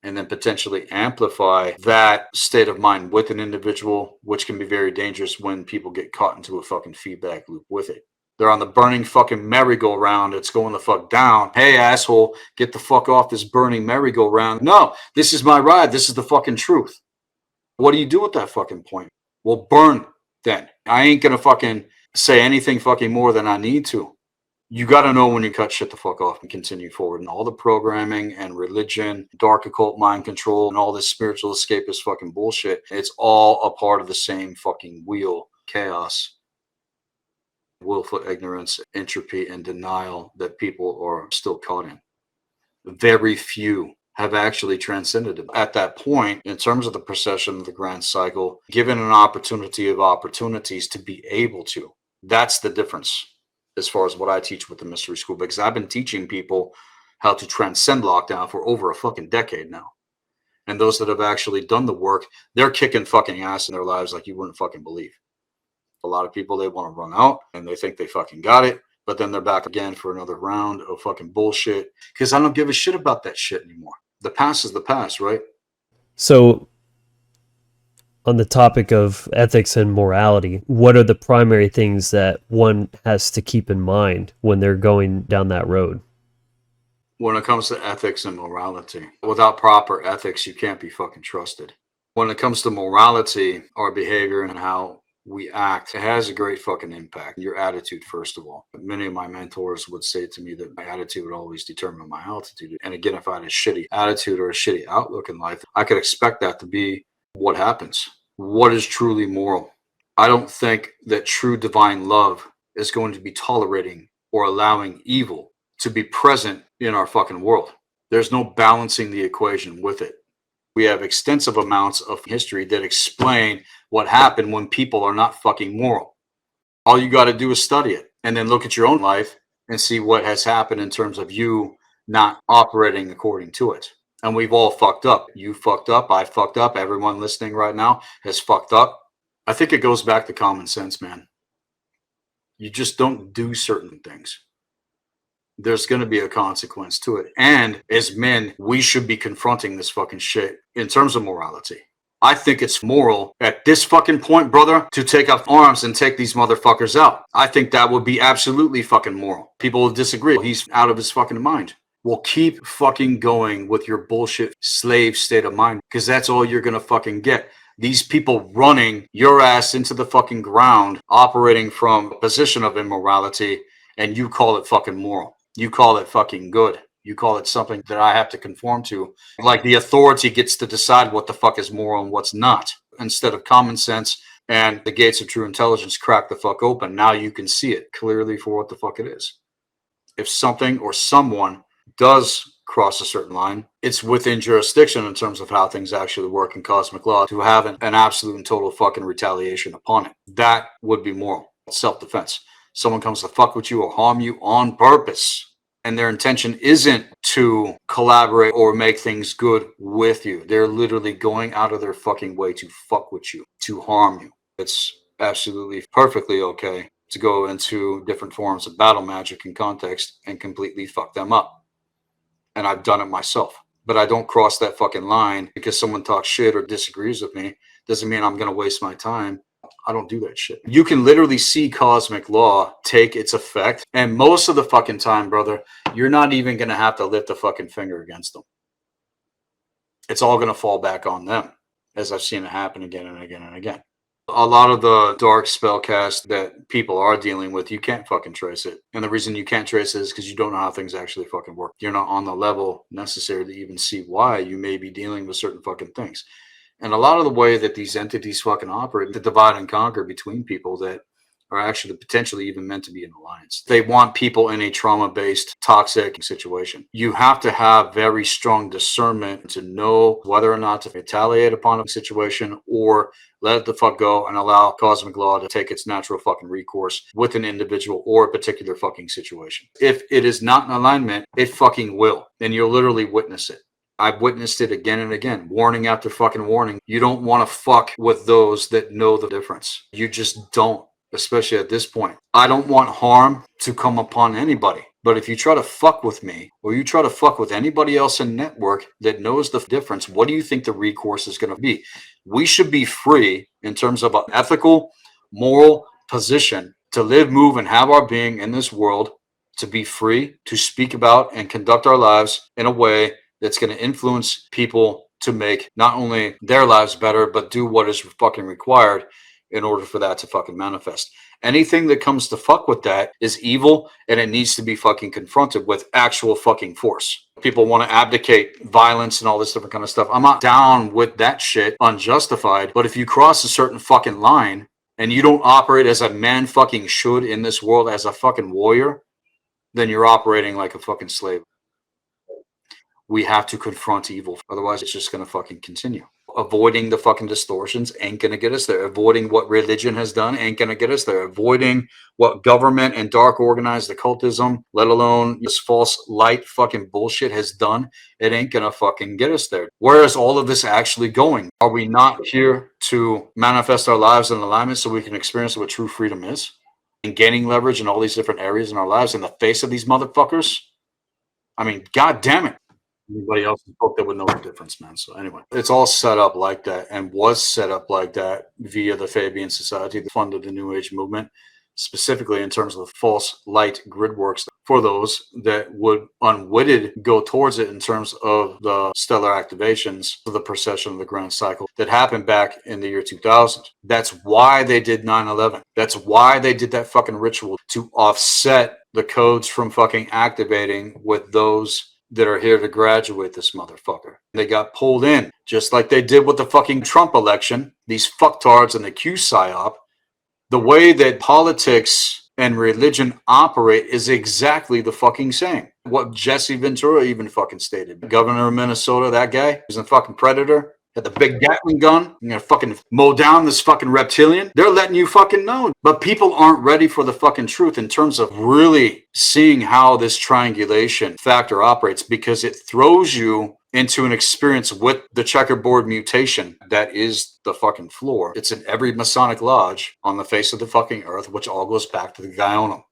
and then potentially amplify that state of mind with an individual, which can be very dangerous when people get caught into a fucking feedback loop with it. They're on the burning fucking merry-go-round. It's going the fuck down. Hey, asshole, get the fuck off this burning merry-go-round. No, this is my ride. This is the fucking truth. What do you do at that fucking point? Well, burn then. I ain't going to fucking say anything fucking more than I need to. You got to know when you cut shit the fuck off and continue forward. And all the programming and religion, dark occult mind control, and all this spiritual escapist fucking bullshit, it's all a part of the same fucking wheel, chaos, willful ignorance, entropy, and denial that people are still caught in. Very few have actually transcended it. At that point, in terms of the procession of the grand cycle, given an opportunity of opportunities to be able to, that's the difference as far as what I teach with the mystery school, because I've been teaching people how to transcend lockdown for over a fucking decade now. And those that have actually done the work, they're kicking fucking ass in their lives like you wouldn't fucking believe. A lot of people, they want to run out and they think they fucking got it, but then they're back again for another round of fucking bullshit, because I don't give a shit about that shit anymore. The past is the past, right? So on the topic of ethics and morality, what are the primary things that one has to keep in mind when they're going down that road? When it comes to ethics and morality, without proper ethics, you can't be fucking trusted. When it comes to morality, our behavior and how we act, it has a great fucking impact. Your attitude, first of all. Many of my mentors would say to me that my attitude would always determine my altitude. And again, if I had a shitty attitude or a shitty outlook in life, I could expect that to be what happens. What is truly moral? I don't think that true divine love is going to be tolerating or allowing evil to be present in our fucking world. There's no balancing the equation with it. We have extensive amounts of history that explain what happened when people are not fucking moral. All you got to do is study it and then look at your own life and see what has happened in terms of you not operating according to it. And we've all fucked up. You fucked up. I fucked up. Everyone listening right now has fucked up. I think it goes back to common sense, man. You just don't do certain things. There's going to be a consequence to it. And as men, we should be confronting this fucking shit in terms of morality. I think it's moral at this fucking point, brother, to take up arms and take these motherfuckers out. I think that would be absolutely fucking moral. People will disagree. He's out of his fucking mind. Well, keep fucking going with your bullshit slave state of mind, because that's all you're going to fucking get. These people running your ass into the fucking ground, operating from a position of immorality, and you call it fucking moral. You call it fucking good. You call it something that I have to conform to. Like the authority gets to decide what the fuck is moral and what's not. Instead of common sense and the gates of true intelligence crack the fuck open, now you can see it clearly for what the fuck it is. If something or someone does cross a certain line, it's within jurisdiction in terms of how things actually work in cosmic law to have an absolute and total fucking retaliation upon it. That would be moral. Self-defense. someone comes to fuck with you or harm you on purpose, and their intention isn't to collaborate or make things good with you. They're literally going out of their fucking way to fuck with you, to harm you. It's absolutely perfectly okay to go into different forms of battle magic and context and completely fuck them up. And I've done it myself. But I don't cross that fucking line because someone talks shit or disagrees with me. Doesn't mean I'm going to waste my time. I don't do that shit. You can literally see cosmic law take its effect. And most of the fucking time, brother, you're not even going to have to lift a fucking finger against them. It's all going to fall back on them, as I've seen it happen again and again and again. A lot of the dark spellcast that people are dealing with, you can't fucking trace it. And the reason you can't trace it is because you don't know how things actually fucking work. You're not on the level necessary to even see why you may be dealing with certain fucking things. And a lot of the way that these entities fucking operate, to divide and conquer between people that are actually potentially even meant to be in alliance. They want people in a trauma-based, toxic situation. You have to have very strong discernment to know whether or not to retaliate upon a situation or let it the fuck go and allow cosmic law to take its natural fucking recourse with an individual or a particular fucking situation. If it is not in alignment, it fucking will. And you'll literally witness it. I've witnessed it again and again, warning after fucking warning. You don't want to fuck with those that know the difference. You just don't. Especially at this point. I don't want harm to come upon anybody. But if you try to fuck with me or you try to fuck with anybody else in network that knows the difference, what do you think the recourse is going to be? We should be free in terms of an ethical, moral position to live, move, and have our being in this world, to be free to speak about and conduct our lives in a way that's going to influence people to make not only their lives better, but do what is fucking required in order for that to fucking manifest. Anything that comes to fuck with that is evil, and it needs to be fucking confronted with actual fucking force. People want to abdicate violence and all this different kind of stuff. I'm not down with that shit unjustified, but if you cross a certain fucking line and you don't operate as a man fucking should in this world as a fucking warrior, then you're operating like a fucking slave. We have to confront evil. Otherwise, it's just going to fucking continue. Avoiding the fucking distortions ain't going to get us there. Avoiding what religion has done ain't going to get us there. Avoiding what government and dark organized occultism, let alone this false light fucking bullshit has done, it ain't going to fucking get us there. Where is all of this actually going? Are we not here to manifest our lives in alignment so we can experience what true freedom is? And gaining leverage in all these different areas in our lives in the face of these motherfuckers? I mean, god damn it. Anybody else spoke that would know the difference, man. So anyway, it's all set up like that and was set up like that via the Fabian Society, the fund of the New Age movement, specifically in terms of the false light grid works for those that would unwitted go towards it in terms of the stellar activations of the precession of the grand cycle that happened back in the year 2000. That's why they did 9/11. That's why they did that fucking ritual, to offset the codes from fucking activating with those that are here to graduate this motherfucker. They got pulled in, just like they did with the fucking Trump election, these fucktards and the Q psyop. The way that politics and religion operate is exactly the fucking same. What Jesse Ventura even fucking stated. Governor of Minnesota, that guy, who's a fucking predator, had the big Gatling gun, you're gonna fucking mow down this fucking reptilian. They're letting you fucking know. But people aren't ready for the fucking truth in terms of really seeing how this triangulation factor operates, because it throws you into an experience with the checkerboard mutation that is the fucking floor. It's in every Masonic lodge on the face of the fucking earth, which all goes back to the guy on them.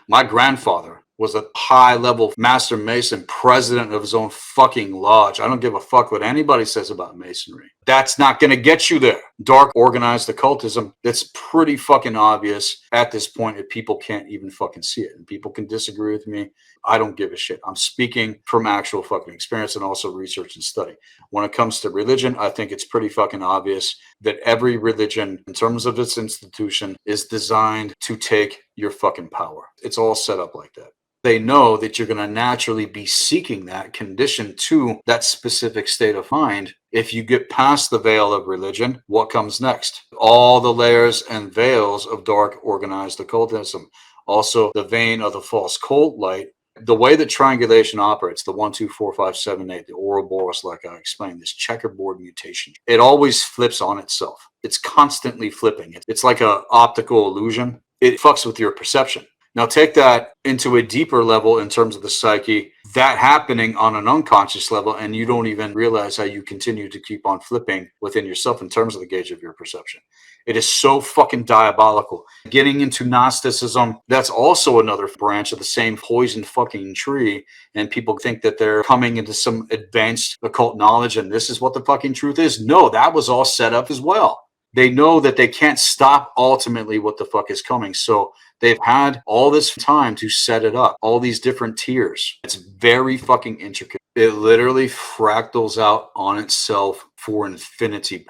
My grandfather was a high-level master mason, president of his own fucking lodge. I don't give a fuck what anybody says about masonry. That's not going to get you there. Dark organized occultism, that's pretty fucking obvious at this point if people can't even fucking see it. And people can disagree with me. I don't give a shit. I'm speaking from actual fucking experience and also research and study. When it comes to religion, I think it's pretty fucking obvious that every religion, in terms of its institution, is designed to take your fucking power. It's all set up like that. They know that you're going to naturally be seeking that, conditioned to that specific state of mind. If you get past the veil of religion, what comes next? All the layers and veils of dark organized occultism. Also, the vein of the false cult light. The way that triangulation operates, the 1, 2, 4, 5, 7, 8, the Ouroboros, like I explained, this checkerboard mutation, it always flips on itself. It's constantly flipping. It's like an optical illusion. it fucks with your perception. Now take that into a deeper level in terms of the psyche, that happening on an unconscious level, and you don't even realize how you continue to keep on flipping within yourself in terms of the gauge of your perception. It is so fucking diabolical. Getting into Gnosticism, that's also another branch of the same poison fucking tree, and people think that they're coming into some advanced occult knowledge and this is what the fucking truth is. No, that was all set up as well. They know that they can't stop ultimately what the fuck is coming. So they've had all this time to set it up, all these different tiers. It's very fucking intricate. It literally fractals out on itself for infinity.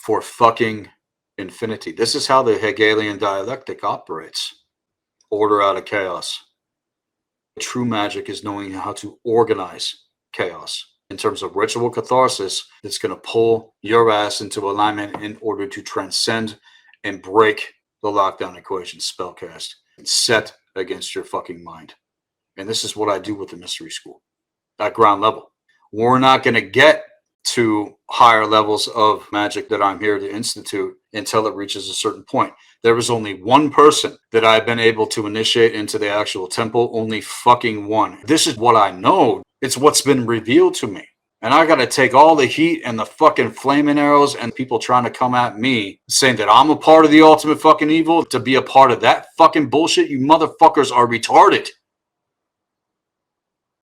For fucking infinity. This is how the Hegelian dialectic operates. Order out of chaos. True magic is knowing how to organize chaos. In terms of ritual catharsis, it's going to pull your ass into alignment in order to transcend and break the lockdown equation spellcast and set against your fucking mind. And this is what I do with the mystery school at ground level. We're not going to get to higher levels of magic that I'm here to institute until it reaches a certain point. There was only one person that I've been able to initiate into the actual temple, only fucking one. This is what I know. It's what's been revealed to me. And I got to take all the heat and the fucking flaming arrows and people trying to come at me saying that I'm a part of the ultimate fucking evil to be a part of that fucking bullshit. You motherfuckers are retarded.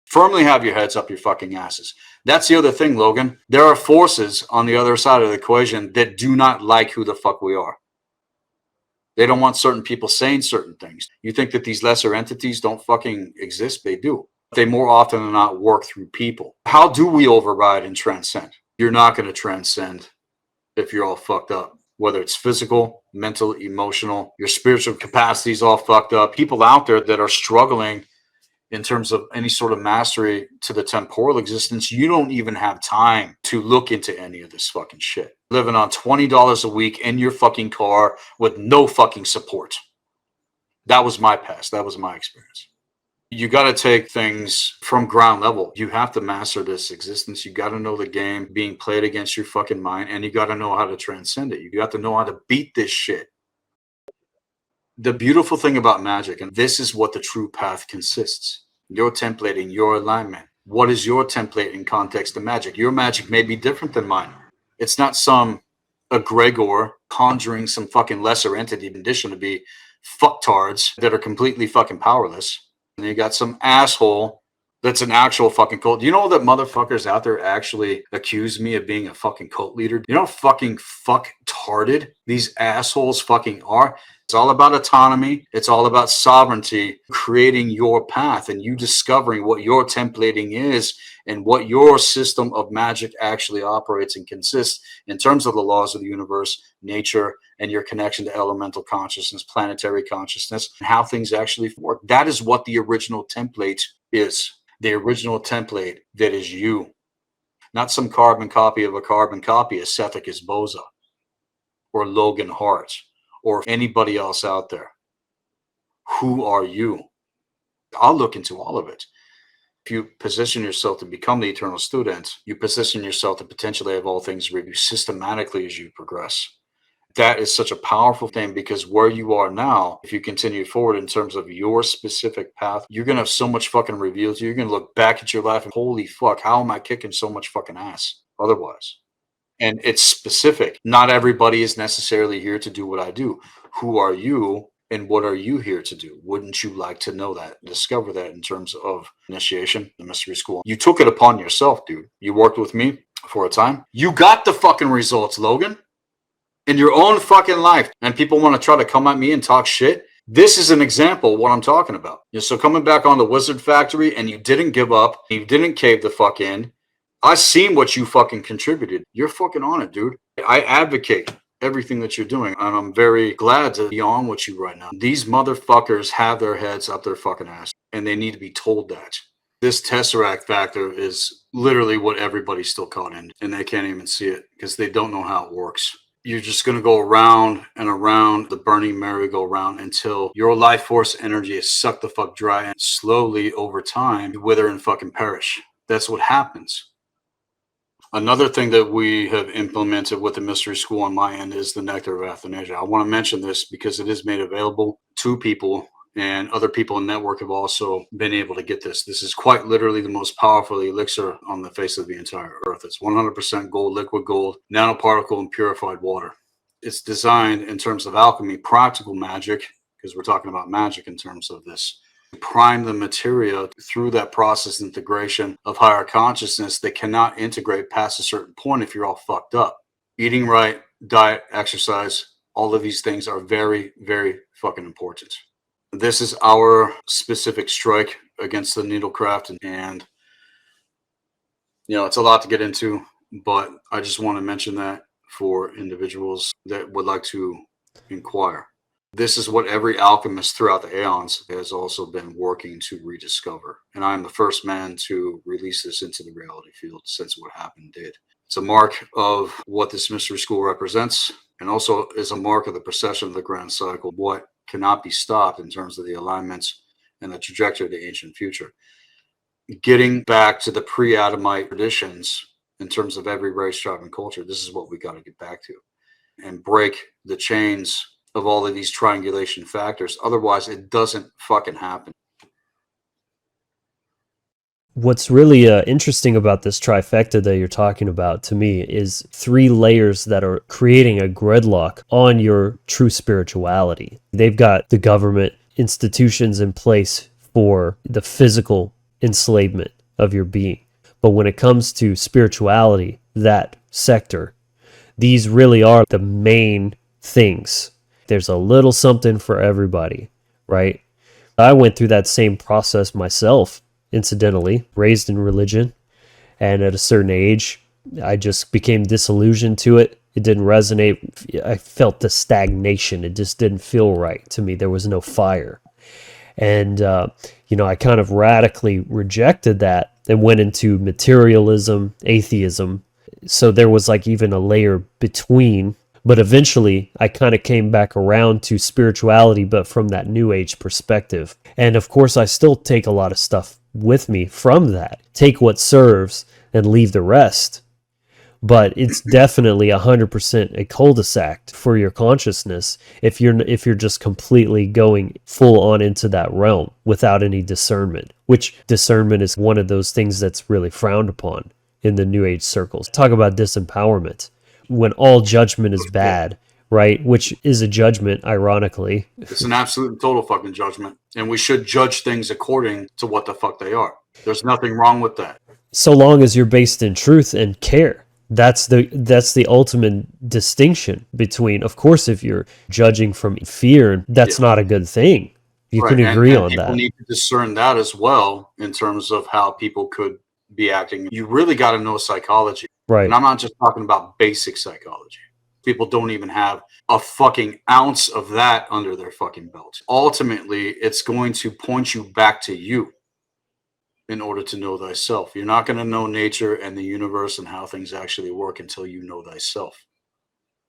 Firmly have your heads up your fucking asses. That's the other thing, Logan. There are forces on the other side of the equation that do not like who the fuck we are. They don't want certain people saying certain things. You think that these lesser entities don't fucking exist? They do. They more often than not work through people. How do we override and transcend? You're not going to transcend if you're all fucked up. Whether it's physical, mental, emotional, your spiritual capacity is all fucked up. People out there that are struggling in terms of any sort of mastery to the temporal existence, you don't even have time to look into any of this fucking shit. Living on $20 a week in your fucking car with no fucking support. That was my past. That was my experience. You got to take things from ground level. You have to master this existence. You got to know the game being played against your fucking mind, and you got to know how to transcend it. You got to know how to beat this shit. The beautiful thing about magic, and this is what the true path consists, your templating, your alignment. What is your template in context of magic? Your magic may be different than mine. It's not some egregor conjuring some fucking lesser entity in addition to be fucktards that are completely fucking powerless. And you got some asshole that's an actual fucking cult. Do you know that motherfuckers out there actually accuse me of being a fucking cult leader? You know how fucking fucktarded these assholes fucking are? It's all about autonomy. It's all about sovereignty, creating your path and you discovering what your templating is and what your system of magic actually operates and consists in terms of the laws of the universe, nature, and your connection to elemental consciousness, planetary consciousness, and how things actually work. That is what the original template is. The original template that is you. Not some carbon copy of a carbon copy of Sethicus Boza or Logan Hart or anybody else out there. Who are you? I'll look into all of it. If you position yourself to become the eternal student, you position yourself to potentially have all things review systematically as you progress. That is such a powerful thing because where you are now, if you continue forward in terms of your specific path, you're going to have so much fucking revealed to you. You're going to look back at your life and holy fuck, how am I kicking so much fucking ass otherwise? And it's specific. Not everybody is necessarily here to do what I do. Who are you and what are you here to do? Wouldn't you like to know that, discover that in terms of initiation, the mystery school? You took it upon yourself, dude. You worked with me for a time. You got the fucking results, Logan. In your own fucking life, and people want to try to come at me and talk shit. This is an example of what I'm talking about. So coming back on the Wizard Factory and you didn't give up, you didn't cave the fuck in. I seen what you fucking contributed. You're fucking on it, dude. I advocate everything that you're doing, and I'm very glad to be on with you right now. These motherfuckers have their heads up their fucking ass, and they need to be told that. This Tesseract factor is literally what everybody's still caught in, and they can't even see it because they don't know how it works. You're just going to go around and around the burning merry-go-round until your life force energy is sucked the fuck dry and slowly over time you wither and fucking perish. That's what happens. Another thing that we have implemented with the mystery school on my end is the Nectar of Athanasia. I want to mention this because it is made available to people, and other people in the network have also been able to get this. This is quite literally the most powerful elixir on the face of the entire earth. It's 100% gold, liquid gold, nanoparticle, and purified water. It's designed in terms of alchemy, practical magic, because we're talking about magic in terms of this. Prime the materia through that process integration of higher consciousness that cannot integrate past a certain point if you're all fucked up. Eating right, diet, exercise, all of these things are very, very fucking important. This is our specific strike against the needlecraft, and you know, it's a lot to get into, but I just want to mention that for individuals that would like to inquire. This is what every alchemist throughout the aeons has also been working to rediscover. And I am the first man to release this into the reality field since what happened did. It's a mark of what this mystery school represents, and also is a mark of the procession of the grand cycle, what cannot be stopped in terms of the alignments and the trajectory of the ancient future. Getting back to the pre-Adamite traditions in terms of every race, tribe, and culture, this is what we got to get back to and break the chains of all of these triangulation factors. Otherwise, it doesn't fucking happen. What's really interesting about this trifecta that you're talking about to me is 3 layers that are creating a gridlock on your true spirituality. They've got the government institutions in place for the physical enslavement of your being. But when it comes to spirituality, that sector, these really are the main things. There's a little something for everybody, right? I went through that same process myself, incidentally, raised in religion. And at a certain age, I just became disillusioned to it. It didn't resonate. I felt the stagnation. It just didn't feel right to me. There was no fire. And, I kind of radically rejected that and went into materialism, atheism. So there was like even a layer between. But eventually, I kind of came back around to spirituality, but from that New Age perspective. And of course, I still take a lot of stuff with me from that. Take what serves and leave the rest. But it's definitely 100% a cul-de-sac for your consciousness if you're just completely going full on into that realm without any discernment, which discernment is one of those things that's really frowned upon in the New Age circles. Talk about disempowerment. When all judgment is bad, right? Which is a judgment, ironically. It's an absolute and total fucking judgment. And we should judge things according to what the fuck they are. There's nothing wrong with that. So long as you're based in truth and care. That's the ultimate distinction between, of course, if you're judging from fear, that's not a good thing. You can agree on that. People need to discern that as well in terms of how people could be acting. You really got to know psychology. Right. And I'm not just talking about basic psychology. People don't even have a fucking ounce of that under their fucking belt. Ultimately, it's going to point you back to you in order to know thyself. You're not going to know nature and the universe and how things actually work until you know thyself.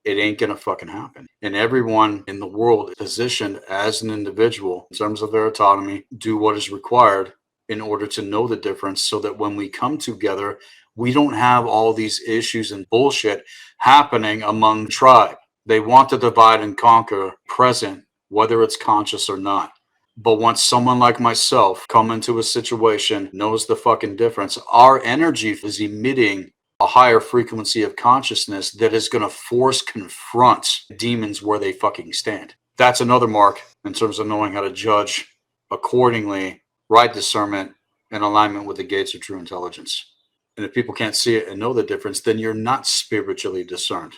It ain't going to fucking happen. And everyone in the world is positioned as an individual in terms of their autonomy, do what is required in order to know the difference so that when we come together, we don't have all these issues and bullshit happening among tribe. They want to divide and conquer present, whether it's conscious or not. But once someone like myself come into a situation, knows the fucking difference, our energy is emitting a higher frequency of consciousness that is going to force confront demons where they fucking stand. That's another mark in terms of knowing how to judge accordingly, right discernment, and alignment with the gates of true intelligence. And if people can't see it and know the difference, then you're not spiritually discerned.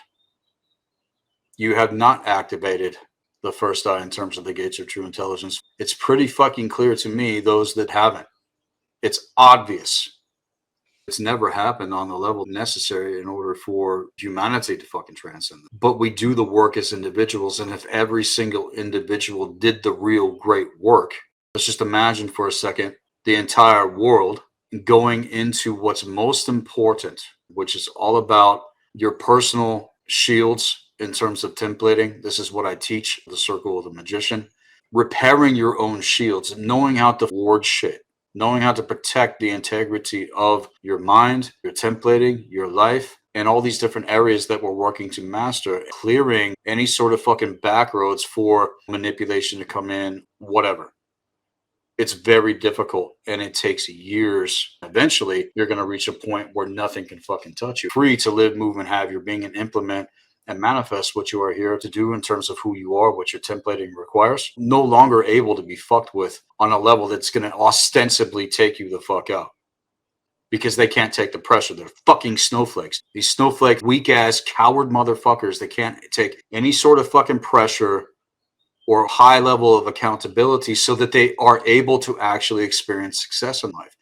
You have not activated the first eye in terms of the gates of true intelligence. It's pretty fucking clear to me, those that haven't. It's obvious. It's never happened on the level necessary in order for humanity to fucking transcend. But we do the work as individuals, and if every single individual did the real great work, let's just imagine for a second the entire world going into what's most important, which is all about your personal shields in terms of templating. This is what I teach, the circle of the magician. Repairing your own shields, knowing how to forge shit knowing how to protect the integrity of your mind, your templating, your life, and all these different areas that we're working to master, clearing any sort of fucking back roads for manipulation to come in, whatever. It's very difficult and it takes years. Eventually, you're going to reach a point where nothing can fucking touch you. Free to live, move, and have your being and implement and manifest what you are here to do in terms of who you are, what your templating requires. No longer able to be fucked with on a level that's going to ostensibly take you the fuck out. Because they can't take the pressure. They're fucking snowflakes. These snowflake, weak-ass, coward motherfuckers that can't take any sort of fucking pressure or high level of accountability so that they are able to actually experience success in life.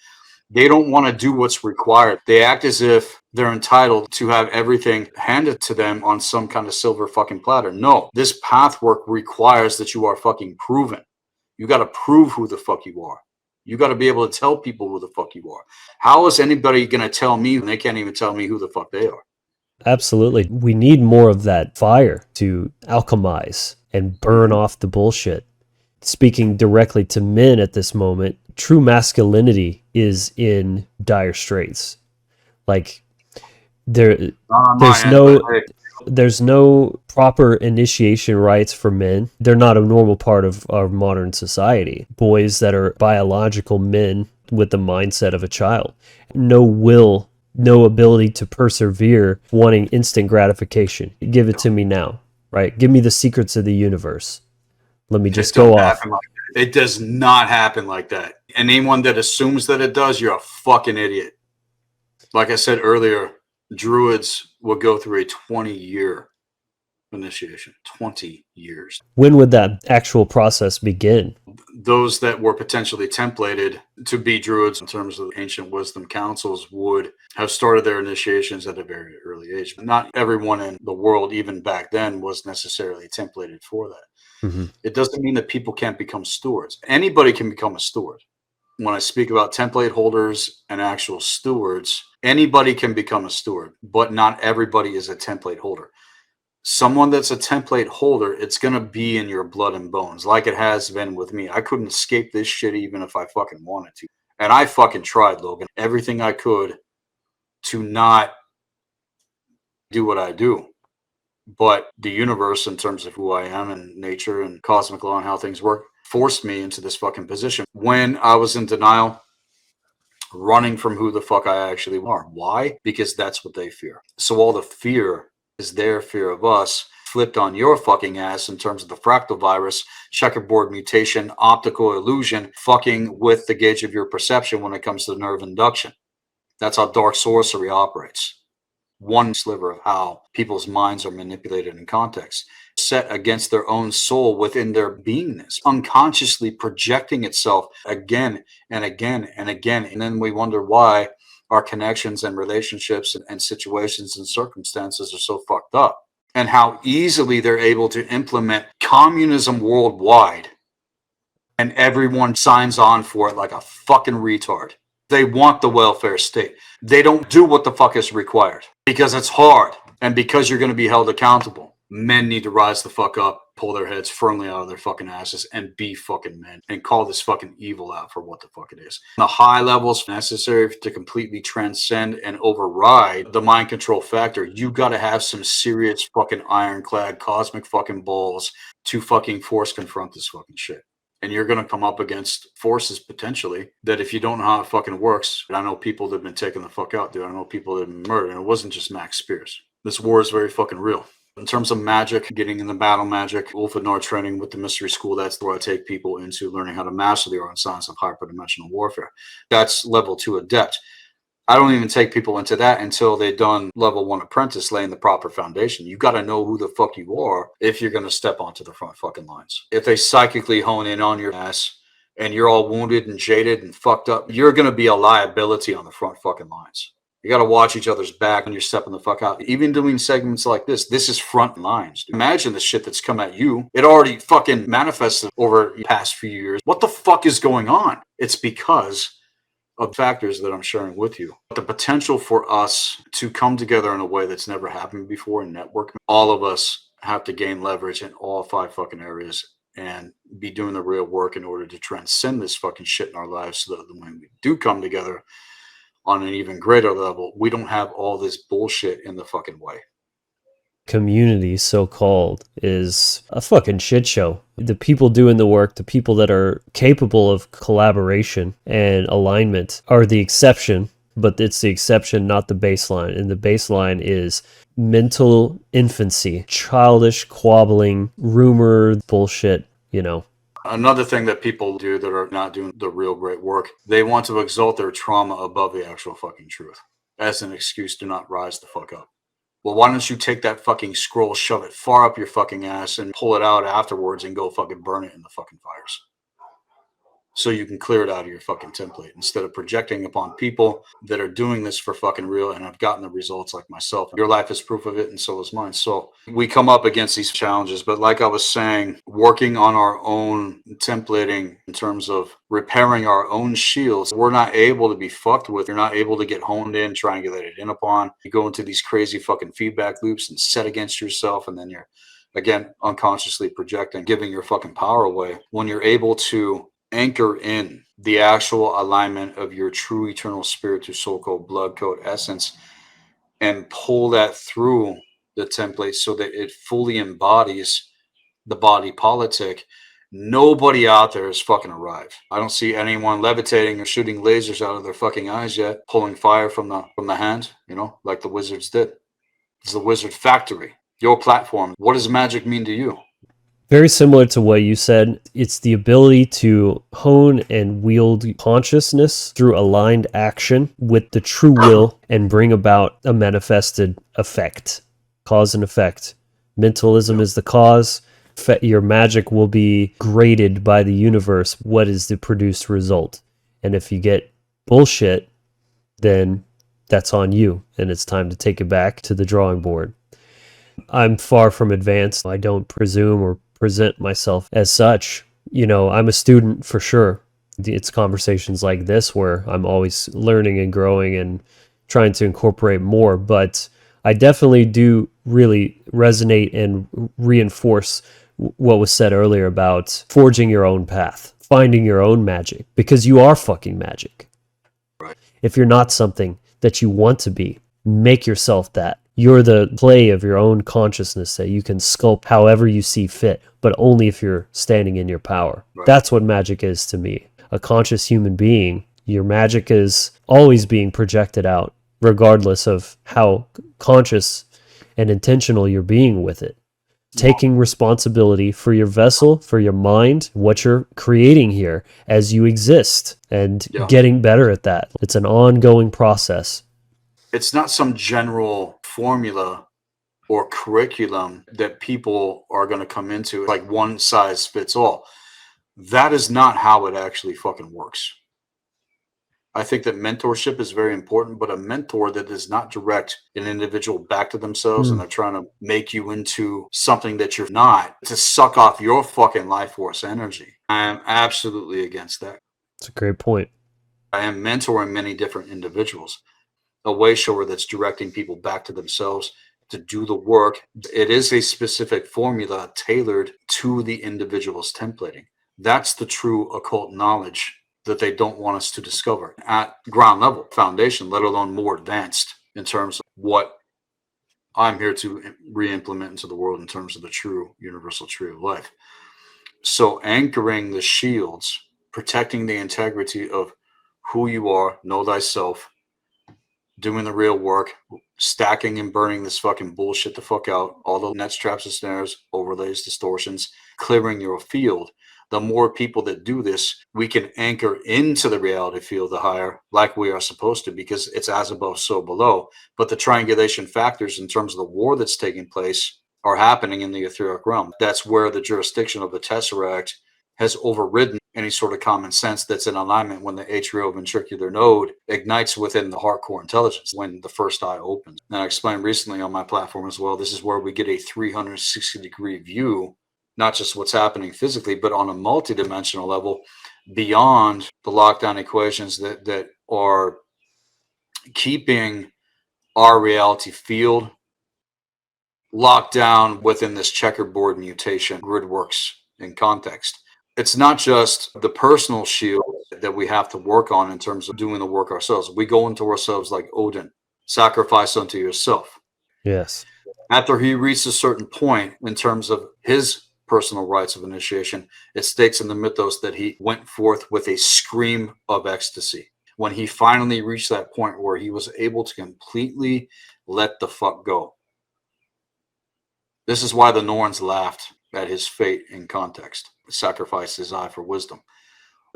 They don't want to do what's required. They act as if they're entitled to have everything handed to them on some kind of silver fucking platter. No, this path work requires that you are fucking proven. You got to prove who the fuck you are. You got to be able to tell people who the fuck you are. How is anybody going to tell me when they can't even tell me who the fuck they are? Absolutely. We need more of that fire to alchemize and burn off the bullshit. Speaking directly to men at this moment, true masculinity is in dire straits. Like there's no proper initiation rites for men. They're not a normal part of our modern society. Boys that are biological men with the mindset of a child. No will, no ability to persevere, wanting instant gratification. Give it to me now, right? Give me the secrets of the universe. Let me just go off. It does not happen like that. Anyone that assumes that it does, you're a fucking idiot. Like I said earlier, druids will go through a 20-year initiation. 20 years. When would that actual process begin? Those that were potentially templated to be druids in terms of ancient wisdom councils would have started their initiations at a very early age. Not everyone in the world, even back then, was necessarily templated for that. Mm-hmm. It doesn't mean that people can't become stewards. Anybody can become a steward. When I speak about template holders and actual stewards, anybody can become a steward, but not everybody is a template holder. Someone that's a template holder, it's going to be in your blood and bones, like it has been with me. I couldn't escape this shit even if I fucking wanted to. And I fucking tried, Logan, everything I could to not do what I do. But the universe, in terms of who I am and nature and cosmic law and how things work, forced me into this fucking position. When I was in denial, running from who the fuck I actually are. Why? Because that's what they fear. So all the fear is their fear of us flipped on your fucking ass in terms of the fractal virus, checkerboard mutation, optical illusion, fucking with the gauge of your perception when it comes to nerve induction. That's how dark sorcery operates. One sliver of how people's minds are manipulated in context, set against their own soul within their beingness, unconsciously projecting itself again and again and again. And then we wonder why our connections and relationships and situations and circumstances are so fucked up, and how easily they're able to implement communism worldwide and everyone signs on for it like a fucking retard. They want the welfare state. They don't do what the fuck is required because it's hard and because you're going to be held accountable. Men need to rise the fuck up, pull their heads firmly out of their fucking asses and be fucking men and call this fucking evil out for what the fuck it is. The high levels necessary to completely transcend and override the mind control factor. You got to have some serious fucking ironclad cosmic fucking balls to fucking force confront this fucking shit. And you're going to come up against forces potentially that if you don't know how it fucking works, I know people that have been taken the fuck out, dude. I know people that have been murdered. And it wasn't just Max Spears. This war is very fucking real. In terms of magic, getting in the battle magic, Wolf of Nord training with the mystery school, that's where I take people into learning how to master the art and science of hyperdimensional warfare. That's level 2 adept. I don't even take people into that until they've done level 1 apprentice, laying the proper foundation. You got to know who the fuck you are if you're going to step onto the front fucking lines. If they psychically hone in on your ass and you're all wounded and jaded and fucked up, you're going to be a liability on the front fucking lines. You got to watch each other's back when you're stepping the fuck out. Even doing segments like this is front lines. Imagine the shit that's come at you. It already fucking manifested over the past few years. What the fuck is going on? It's because of factors that I'm sharing with you. The potential for us to come together in a way that's never happened before in network. All of us have to gain leverage in all 5 fucking areas and be doing the real work in order to transcend this fucking shit in our lives, so that when we do come together on an even greater level, we don't have all this bullshit in the fucking way. Community, so-called, is a fucking shit show. The people doing the work, the people that are capable of collaboration and alignment are the exception, but it's the exception, not the baseline. And the baseline is mental infancy, childish, quabbling, rumor, bullshit, you know. Another thing that people do that are not doing the real great work, they want to exalt their trauma above the actual fucking truth as an excuse to not rise the fuck up. Well, why don't you take that fucking scroll, shove it far up your fucking ass, and pull it out afterwards and go fucking burn it in the fucking fires, so you can clear it out of your fucking template, instead of projecting upon people that are doing this for fucking real and have gotten the results, like myself. Your life is proof of it, and so is mine. So we come up against these challenges, but like I was saying, working on our own templating in terms of repairing our own shields, we're not able to be fucked with. You're not able to get honed in, triangulated in upon. You go into these crazy fucking feedback loops and set against yourself, and then you're, again, unconsciously projecting, giving your fucking power away. When you're able to anchor in the actual alignment of your true eternal spirit to soul code, blood code, essence, and pull that through the template so that it fully embodies the body politic, nobody out there has fucking arrived. I don't see anyone levitating or shooting lasers out of their fucking eyes yet, pulling fire from the hand, you know, like the wizards did. It's the wizard factory, your platform. What does magic mean to you? Very similar to what you said, it's the ability to hone and wield consciousness through aligned action with the true will and bring about a manifested effect, cause and effect. Mentalism is the cause. Your magic will be graded by the universe. What is the produced result? And if you get bullshit, then that's on you, and it's time to take it back to the drawing board. I'm far from advanced. I don't presume or present myself as such. You know, I'm a student for sure. It's conversations like this where I'm always learning and growing and trying to incorporate more, but I definitely do really resonate and reinforce what was said earlier about forging your own path, finding your own magic, because you are fucking magic. Right. If you're not something that you want to be, make yourself that. You're the play of your own consciousness that you can sculpt however you see fit, but only if you're standing in your power. Right. That's what magic is to me. A conscious human being, your magic is always being projected out, regardless of how conscious and intentional you're being with it. Taking responsibility for your vessel, for your mind, what you're creating here as you exist, and getting better at that. It's an ongoing process. It's not some general formula or curriculum that people are going to come into like one size fits all. That is not how it actually fucking works. I think that mentorship is very important, but a mentor that does not direct an individual back to themselves and they're trying to make you into something that you're not, to suck off your fucking life force energy. I am absolutely against that. That's a great point. I am mentoring many different individuals. A way shower that's directing people back to themselves to do the work. It is a specific formula tailored to the individual's templating. That's the true occult knowledge that they don't want us to discover at ground level, foundation, let alone more advanced in terms of what I'm here to re-implement into the world in terms of the true universal tree of life. So anchoring the shields, protecting the integrity of who you are, know thyself, doing the real work, stacking and burning this fucking bullshit the fuck out, all the nets, traps, and snares, overlays, distortions, clearing your field. The more people that do this, we can anchor into the reality field the higher, like we are supposed to, because it's as above, so below. But the triangulation factors in terms of the war that's taking place are happening in the etheric realm. That's where the jurisdiction of the Tesseract has overridden any sort of common sense that's in alignment when the atrioventricular node ignites within the heart core intelligence when the first eye opens. And I explained recently on my platform as well, this is where we get a 360-degree view, not just what's happening physically, but on a multidimensional level beyond the lockdown equations that are keeping our reality field locked down within this checkerboard mutation grid works in context. It's not just the personal shield that we have to work on in terms of doing the work ourselves. We go into ourselves like Odin, sacrifice unto yourself. Yes. After he reached a certain point in terms of his personal rites of initiation, it states in the mythos that he went forth with a scream of ecstasy. When he finally reached that point where he was able to completely let the fuck go. This is why the Norns laughed at his fate in context, sacrificed his eye for wisdom.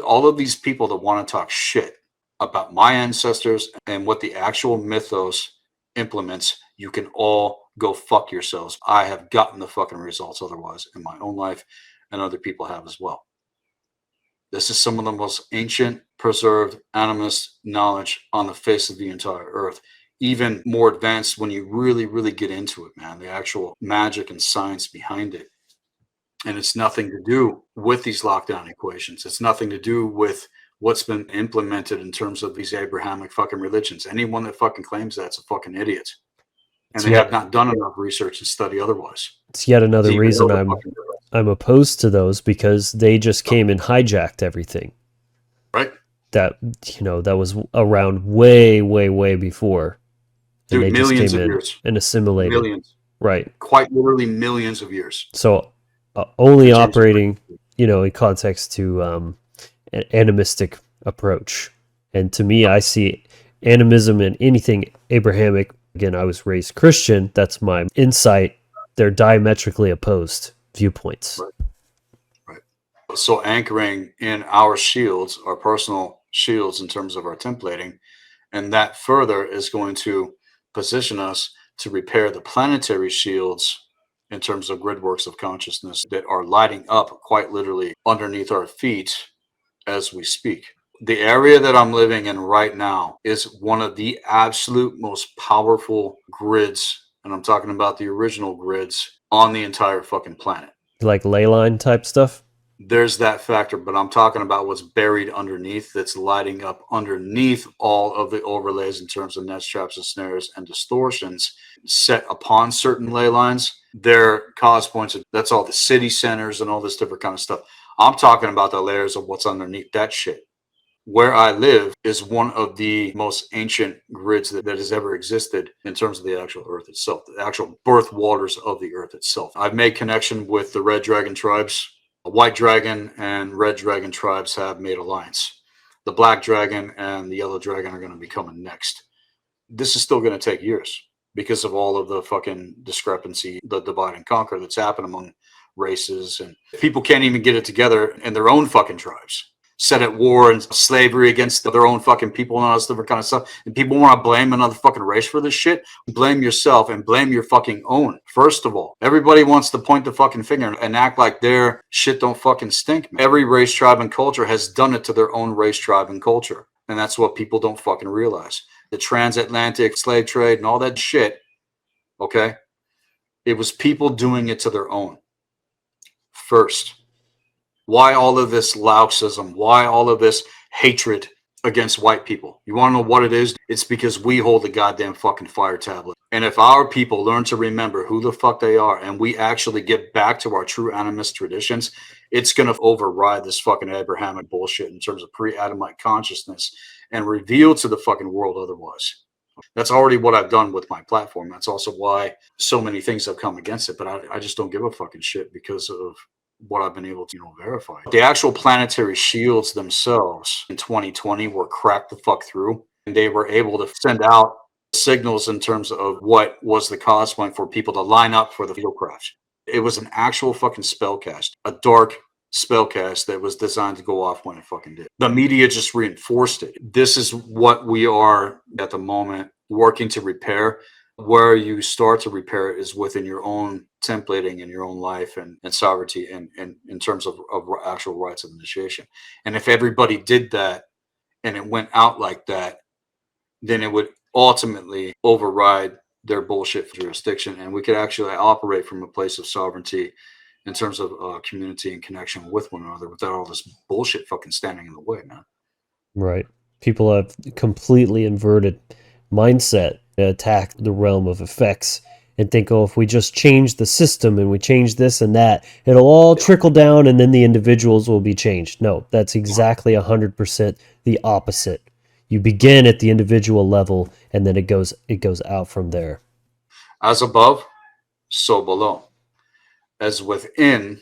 All of these people that want to talk shit about my ancestors and what the actual mythos implements, you can all go fuck yourselves. I have gotten the fucking results otherwise in my own life, and other people have as well. This is some of the most ancient, preserved, animist knowledge on the face of the entire earth. Even more advanced when you really, really get into it, man. The actual magic and science behind it. And it's nothing to do with these lockdown equations. It's nothing to do with what's been implemented in terms of these Abrahamic fucking religions. Anyone that fucking claims that's a fucking idiot. And they have not done enough research and study otherwise. It's yet another reason I'm opposed to those, because they just came and hijacked everything. Right. That, that was around way, way, way before. And Dude, they millions just came of in years. and assimilated. Millions. Right. Quite literally millions of years. So only operating, in context to an animistic approach. And to me, I see animism in anything Abrahamic. Again, I was raised Christian. That's my insight. They're diametrically opposed viewpoints. Right. So anchoring in our shields, our personal shields in terms of our templating, and that further is going to position us to repair the planetary shields in terms of grid works of consciousness that are lighting up quite literally underneath our feet as we speak. The area that I'm living in right now is one of the absolute most powerful grids, and I'm talking about the original grids on the entire fucking planet. Like ley line type stuff? There's that factor, but I'm talking about what's buried underneath, that's lighting up underneath all of the overlays in terms of nets, traps, and snares and distortions set upon certain ley lines. Their cause points, that's all the city centers and all this different kind of stuff. I'm talking about the layers of what's underneath that shit. Where I live is one of the most ancient grids that has ever existed in terms of the actual earth itself, the actual birth waters of the earth itself. I've made connection with the Red Dragon tribes. The White Dragon and Red Dragon tribes have made alliance. The Black Dragon and the Yellow Dragon are going to be coming next. This is still going to take years because of all of the fucking discrepancy, the divide and conquer that's happened among races, and people can't even get it together in their own fucking tribes. Set at war and slavery against their own fucking people and all this different kind of stuff. And people want to blame another fucking race for this shit. Blame yourself and blame your fucking own. First of all, everybody wants to point the fucking finger and act like their shit don't fucking stink. Every race, tribe, and culture has done it to their own race, tribe, and culture. And that's what people don't fucking realize. The transatlantic slave trade and all that shit, okay? It was people doing it to their own. First. Why all of this Laosism? Why all of this hatred against white people? You want to know what it is? It's because we hold the goddamn fucking fire tablet. And if our people learn to remember who the fuck they are, and we actually get back to our true animist traditions, it's going to override this fucking Abrahamic bullshit in terms of pre-Adamite consciousness and reveal to the fucking world otherwise. That's already what I've done with my platform. That's also why so many things have come against it. But I just don't give a fucking shit because of what I've been able to, verify. The actual planetary shields themselves in 2020 were cracked the fuck through, and they were able to send out signals in terms of what was the cause point for people to line up for the field crash. It was an actual fucking spellcast, a dark spellcast that was designed to go off when it fucking did. The media just reinforced it. This is what we are at the moment working to repair. Where you start to repair it is within your own templating in your own life and sovereignty and in terms of actual rites of initiation. And if everybody did that and it went out like that, then it would ultimately override their bullshit jurisdiction, and we could actually operate from a place of sovereignty in terms of community and connection with one another without all this bullshit fucking standing in the way, man. Right. People have completely inverted mindset, attack the realm of effects and think, oh, if we just change the system and we change this and that, it'll all trickle down and then the individuals will be changed. No, that's exactly 100% the opposite. You begin at the individual level and then it goes out from there. As above, so below. As within,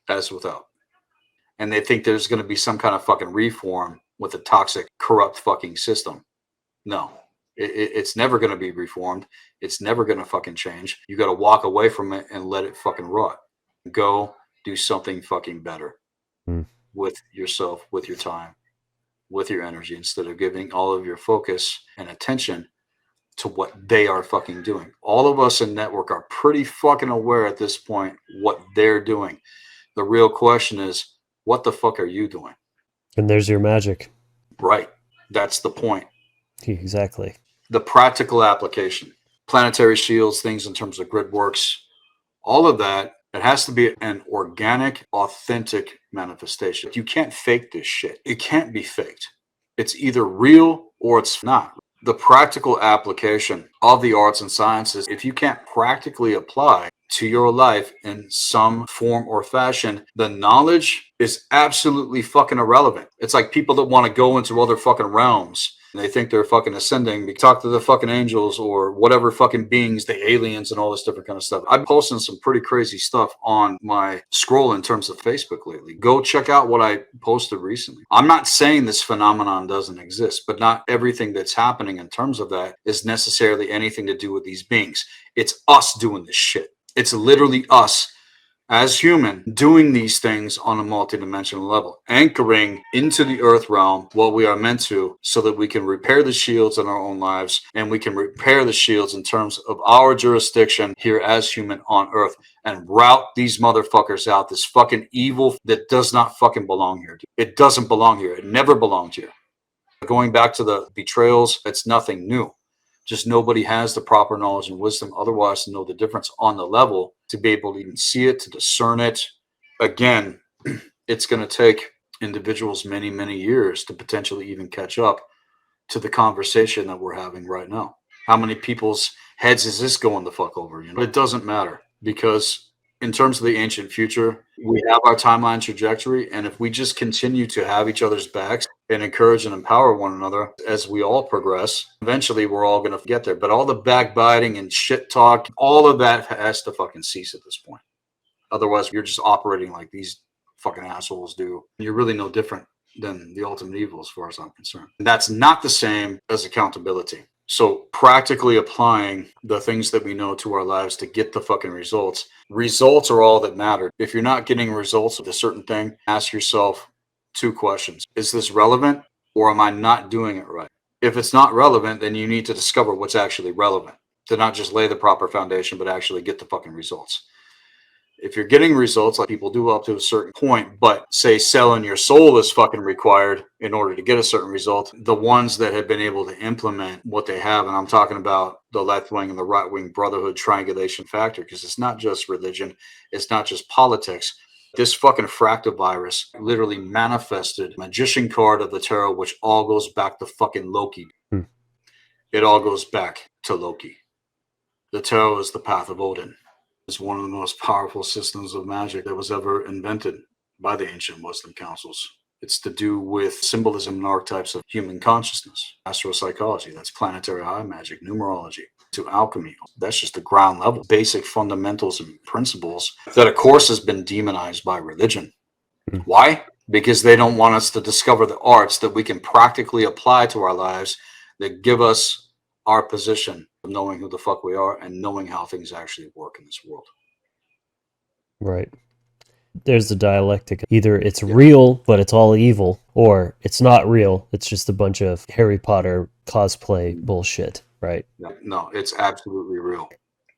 as without. And they think there's going to be some kind of fucking reform with a toxic, corrupt fucking system. No, it's never going to be reformed. It's never going to fucking change. You got to walk away from it and let it fucking rot. Go do something fucking better with yourself, with your time, with your energy, instead of giving all of your focus and attention to what they are fucking doing. All of us in network are pretty fucking aware at this point what they're doing. The real question is, what the fuck are you doing? And there's your magic. Right. That's the point. Exactly. The practical application, planetary shields, things in terms of grid works, all of that, it has to be an organic, authentic manifestation. You can't fake this shit. It can't be faked. It's either real or it's not. The practical application of the arts and sciences, if you can't practically apply to your life in some form or fashion, the knowledge is absolutely fucking irrelevant. It's like people that want to go into other fucking realms and they think they're fucking ascending. You talk to the fucking angels or whatever fucking beings, the aliens and all this different kind of stuff. I'm posting some pretty crazy stuff on my scroll in terms of Facebook lately. Go check out what I posted recently. I'm not saying this phenomenon doesn't exist, but not everything that's happening in terms of that is necessarily anything to do with these beings. It's us doing this shit. It's literally us as human doing these things on a multidimensional level, anchoring into the earth realm what we are meant to, so that we can repair the shields in our own lives and we can repair the shields in terms of our jurisdiction here as human on earth and rout these motherfuckers out, this fucking evil that does not fucking belong here. It doesn't belong here. It never belonged here. Going back to the betrayals, it's nothing new. Just nobody has the proper knowledge and wisdom otherwise to know the difference on the level, to be able to even see it, to discern it. Again, it's going to take individuals many, many years to potentially even catch up to the conversation that we're having right now. How many people's heads is this going the fuck over? You know, it doesn't matter, because in terms of the ancient future, we have our timeline trajectory. And if we just continue to have each other's backs and encourage and empower one another as we all progress, eventually we're all going to get there. But all the backbiting and shit talk, all of that has to fucking cease at this point. Otherwise, you're just operating like these fucking assholes do. You're really no different than the ultimate evil as far as I'm concerned. And that's not the same as accountability. So practically applying the things that we know to our lives to get the fucking results. Results are all that matter. If you're not getting results with a certain thing, ask yourself 2 questions. Is this relevant, or am I not doing it right? If it's not relevant, then you need to discover what's actually relevant, to not just lay the proper foundation, but actually get the fucking results. If you're getting results like people do up to a certain point, but say selling your soul is fucking required in order to get a certain result, the ones that have been able to implement what they have, and I'm talking about the left wing and the right wing brotherhood triangulation factor, because it's not just religion, it's not just politics. This fucking fractal virus literally manifested magician card of the tarot, which all goes back to fucking Loki. It all goes back to Loki. The tarot is the path of Odin. It's one of the most powerful systems of magic that was ever invented by the ancient Muslim councils. It's to do with symbolism and archetypes of human consciousness, astropsychology, that's planetary high magic, numerology, to alchemy. That's just the ground level, basic fundamentals and principles that, of course, has been demonized by religion. Why? Because they don't want us to discover the arts that we can practically apply to our lives that give us our position of knowing who the fuck we are and knowing how things actually work in this world. Right. There's the dialectic. Either it's real, but it's all evil, or it's not real. It's just a bunch of Harry Potter cosplay bullshit, right? No, it's absolutely real.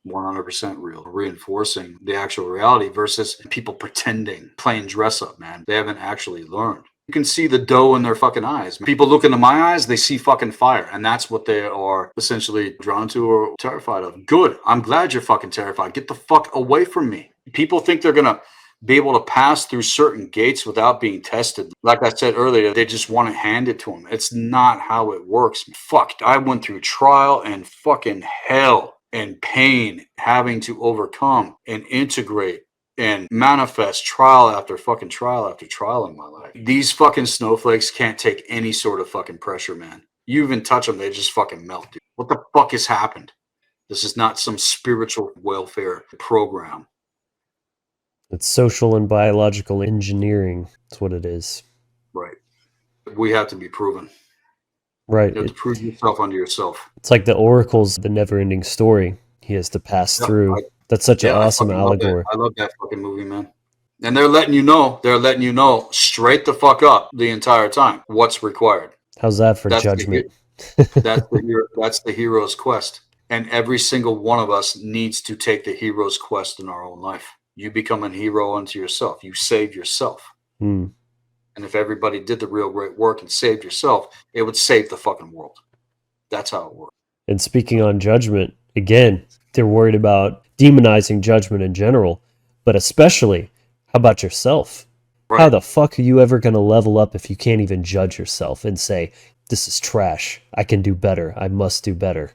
100% real. Reinforcing the actual reality versus people pretending, playing dress up, man. They haven't actually learned. You can see the dough in their fucking eyes. People look into my eyes, they see fucking fire. And that's what they are essentially drawn to or terrified of. Good. I'm glad you're fucking terrified. Get the fuck away from me. People think they're going to be able to pass through certain gates without being tested. Like I said earlier, they just want to hand it to them. It's not how it works. Fuck, I went through trial and fucking hell and pain, having to overcome and integrate and manifest trial after trial in my life. These fucking snowflakes can't take any sort of fucking pressure, man. You even touch them, they just fucking melt, dude. What the fuck has happened? This is not some spiritual welfare program. It's social and biological engineering. That's what it is. Right. We have to be proven. Right. You have to prove yourself unto yourself. It's like the Oracle's the never-ending story. He has to pass through. That's such an awesome allegory. I love that fucking movie, man. And they're letting you know straight the fuck up the entire time what's required. How's that for judgment? That's the hero's quest. And every single one of us needs to take the hero's quest in our own life. You become a hero unto yourself. You save yourself. And if everybody did the real great work and saved yourself, it would save the fucking world. That's how it works. And speaking on judgment, again, they're worried about demonizing judgment in general, but especially, how about yourself? Right. How the fuck are you ever going to level up if you can't even judge yourself and say, this is trash, I can do better, I must do better?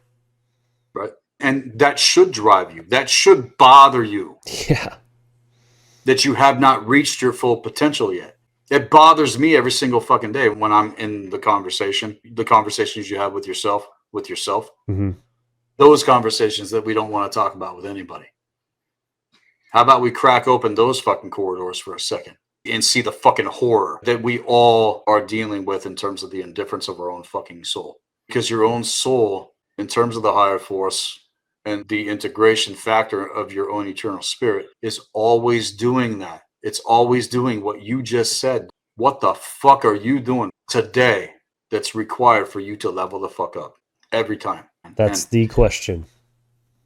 Right. And that should drive you. That should bother you. Yeah. That you have not reached your full potential yet. It bothers me every single fucking day when I'm in the conversations you have with yourself. Mm-hmm. Those conversations that we don't want to talk about with anybody. How about we crack open those fucking corridors for a second and see the fucking horror that we all are dealing with in terms of the indifference of our own fucking soul. Because your own soul, in terms of the higher force and the integration factor of your own eternal spirit, is always doing that. It's always doing what you just said. What the fuck are you doing today that's required for you to level the fuck up every time? That's the question.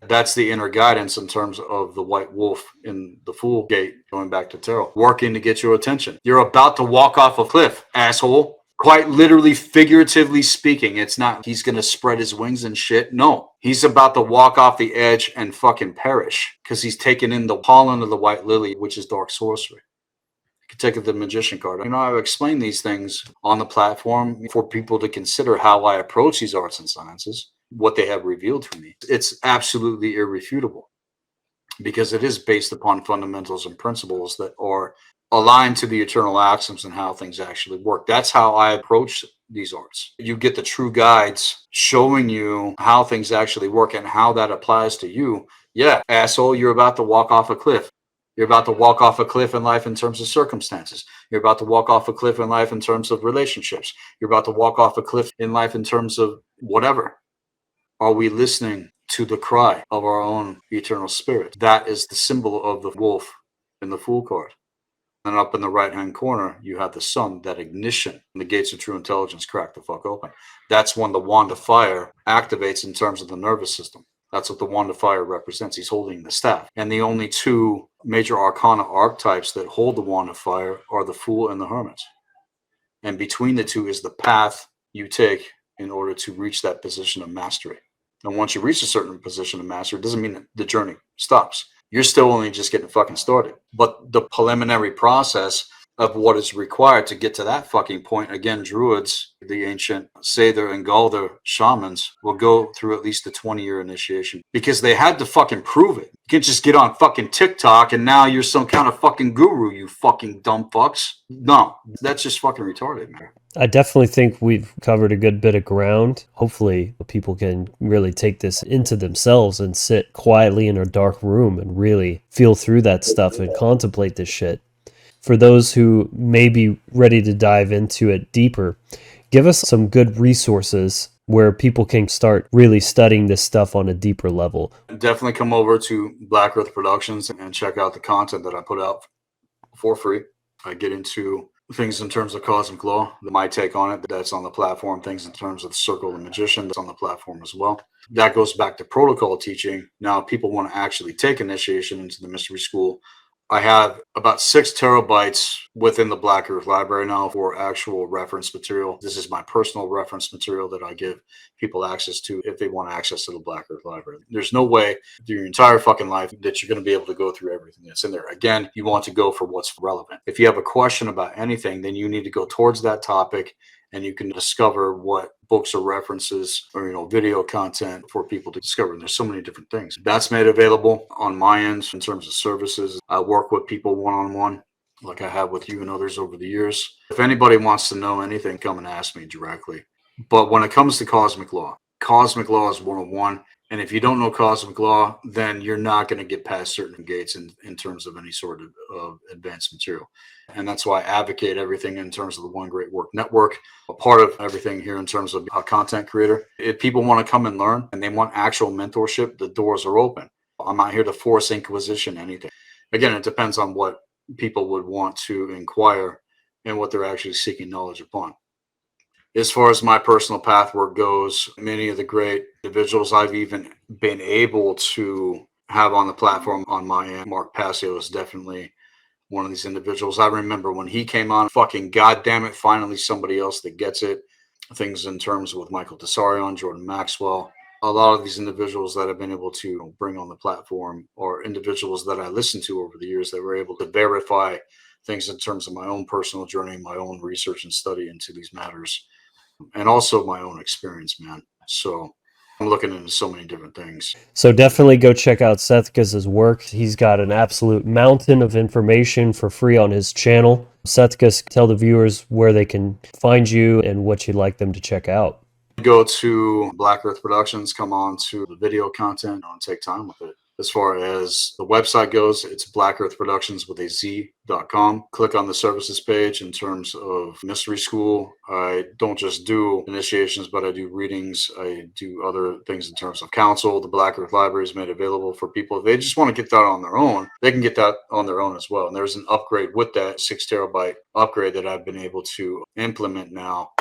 That's the inner guidance in terms of the white wolf in the fool gate, going back to tarot, working to get your attention. You're about to walk off a cliff, asshole. Quite literally, figuratively speaking. It's not he's going to spread his wings and shit. No, he's about to walk off the edge and fucking perish because he's taken in the pollen of the white lily, which is dark sorcery. You can take the magician card. You know, I've explained these things on the platform for people to consider how I approach these arts and sciences, what they have revealed to me. It's absolutely irrefutable because it is based upon fundamentals and principles that are aligned to the eternal axioms and how things actually work. That's how I approach these arts. You get the true guides showing you how things actually work and how that applies to you. Yeah, asshole, you're about to walk off a cliff. You're about to walk off a cliff in life in terms of circumstances. You're about to walk off a cliff in life in terms of relationships. You're about to walk off a cliff in life in terms of whatever. Are we listening to the cry of our own eternal spirit? That is the symbol of the wolf in the Fool card. And up in the right-hand corner, you have the sun, that ignition. And the gates of true intelligence crack the fuck open. That's when the wand of fire activates in terms of the nervous system. That's what the wand of fire represents. He's holding the staff. And the only two major arcana archetypes that hold the wand of fire are the Fool and the Hermit. And between the two is the path you take in order to reach that position of mastery. And once you reach a certain position of mastery, it doesn't mean that the journey stops. You're still only just getting fucking started. But the preliminary process of what is required to get to that fucking point, again, druids, the ancient Sather and Galdar shamans, will go through at least a 20-year initiation because they had to fucking prove it. You can't just get on fucking TikTok and now you're some kind of fucking guru, you fucking dumb fucks. No, that's just fucking retarded, man. I definitely think we've covered a good bit of ground. Hopefully people can really take this into themselves and sit quietly in a dark room and really feel through that stuff and contemplate this shit. For those who may be ready to dive into it deeper, give us some good resources where people can start really studying this stuff on a deeper level. Definitely come over to Black Earth Productions and check out the content that I put out for free. I get into things in terms of cosmic law, my take on it, that's on the platform, things in terms of the circle of the magician, that's on the platform as well. That goes back to protocol teaching. Now, if people want to actually take initiation into the mystery school, I have about 6 terabytes within the Black Earth library now for actual reference material. This is my personal reference material that I give people access to if they want access to the Black Earth library. There's no way through your entire fucking life that you're going to be able to go through everything that's in there. Again, you want to go for what's relevant. If you have a question about anything, then you need to go towards that topic and you can discover what books or references or, video content for people to discover. And there's so many different things. That's made available on my end in terms of services. I work with people one-on-one, like I have with you and others over the years. If anybody wants to know anything, come and ask me directly. But when it comes to cosmic law is 101. And if you don't know cosmic law, then you're not going to get past certain gates in terms of any sort of advanced material. And that's why I advocate everything in terms of the One Great Work Network, a part of everything here in terms of a content creator. If people want to come and learn and they want actual mentorship, the doors are open. I'm not here to force inquisition, anything. Again, it depends on what people would want to inquire and what they're actually seeking knowledge upon. As far as my personal path work goes, many of the great individuals I've even been able to have on the platform on my end, Mark Passio is definitely one of these individuals. I remember when he came on, fucking goddamn it, finally somebody else that gets it. Things in terms with Michael Tesarion, Jordan Maxwell, a lot of these individuals that I've been able to bring on the platform are individuals that I listened to over the years that were able to verify things in terms of my own personal journey, my own research and study into these matters, and also my own experience, man. So I'm looking into so many different things. So definitely go check out Sethka's work. He's got an absolute mountain of information for free on his channel. Sethka, tell the viewers where they can find you and what you'd like them to check out. Go to Black Earth Productions, come on to the video content, and take time with it. As far as the website goes, it's Black Earth Productions with a Z.com. Click on the services page. In terms of mystery school, I don't just do initiations, but I do readings. I do other things in terms of counsel. The Black Earth Library is made available for people. If they just want to get that on their own, they can get that on their own as well. And there's an upgrade with that 6 terabyte upgrade that I've been able to implement now.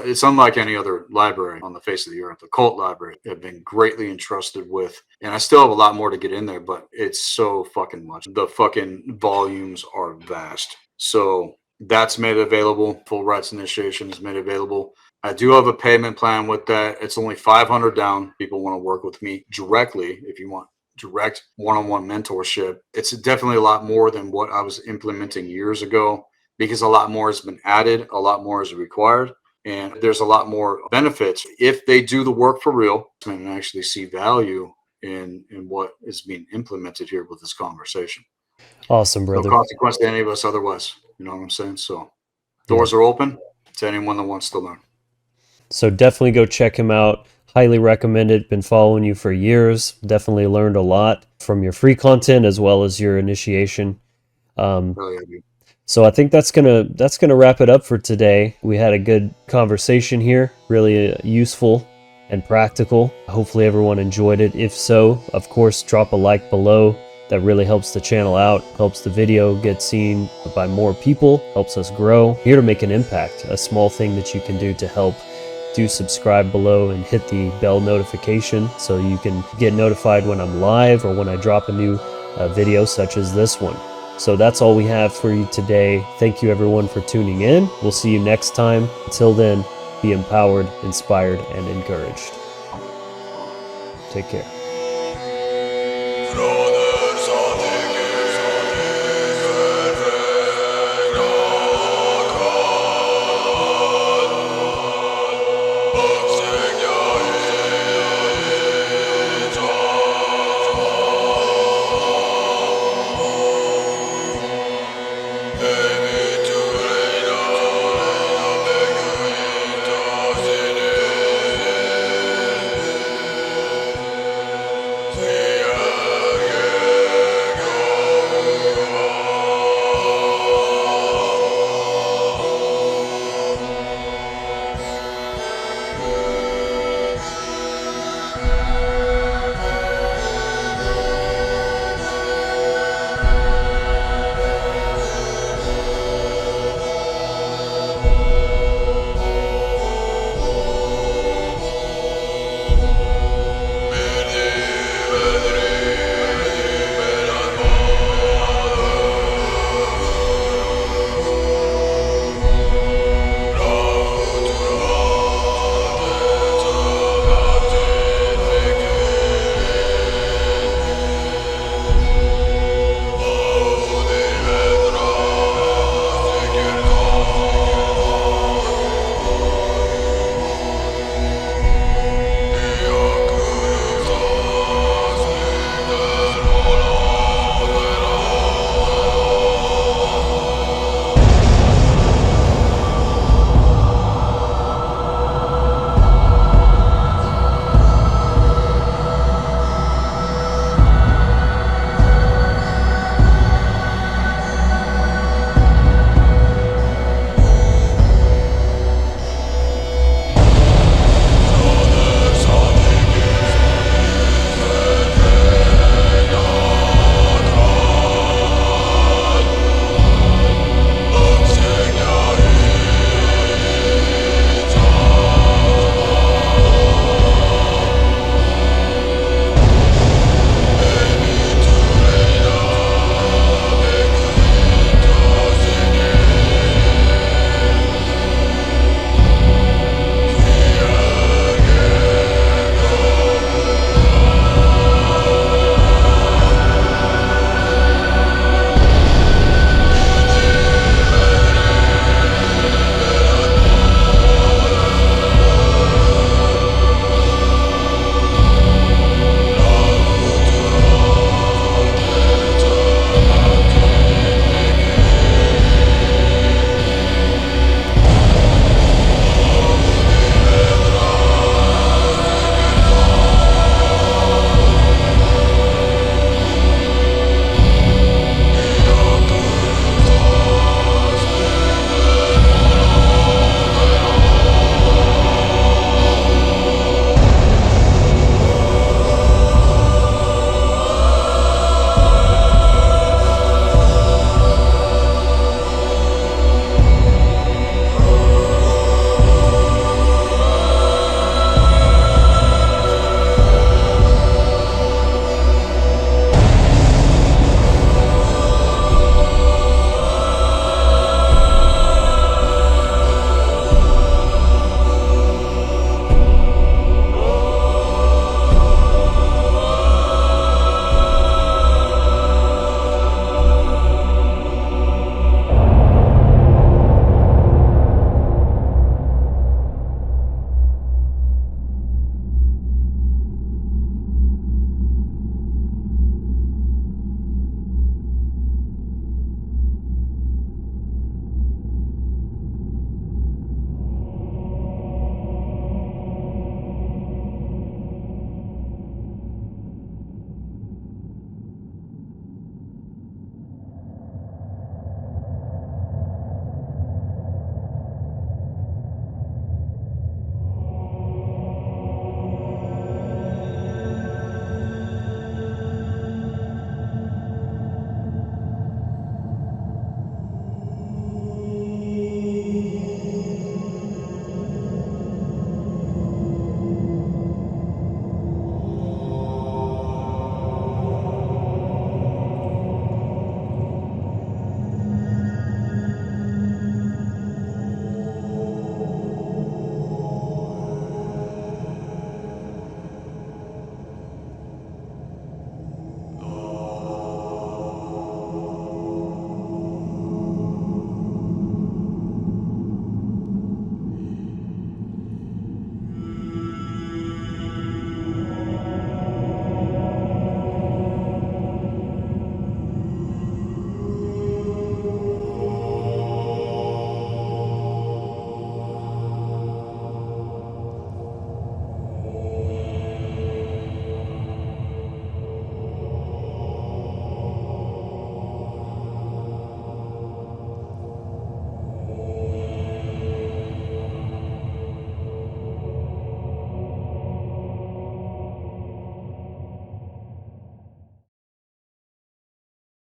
It's unlike any other library on the face of the earth. The OCCULT library have been greatly entrusted with, and I still have a lot more to get in there, but it's so fucking much. The fucking volumes are vast. So that's made available. Full rights initiation is made available. I do have a payment plan with that. It's only $500 down. People want to work with me directly if you want direct one-on-one mentorship. It's definitely a lot more than what I was implementing years ago because a lot more has been added, a lot more is required. And there's a lot more benefits if they do the work for real and actually see value in what is being implemented here with this conversation. Awesome, brother. No consequence to any of us otherwise. You know what I'm saying? So doors are open to anyone that wants to learn. So definitely go check him out. Highly recommend it. Been following you for years. Definitely learned a lot from your free content as well as your initiation. So I think that's gonna wrap it up for today. We had a good conversation here, really useful and practical. Hopefully everyone enjoyed it. If so, of course, drop a like below. That really helps the channel out, helps the video get seen by more people, helps us grow. Here to make an impact, a small thing that you can do to help. Do subscribe below and hit the bell notification so you can get notified when I'm live or when I drop a new video such as this one. So that's all we have for you today. Thank you everyone for tuning in. We'll see you next time. Until then, be empowered, inspired, and encouraged. Take care. Say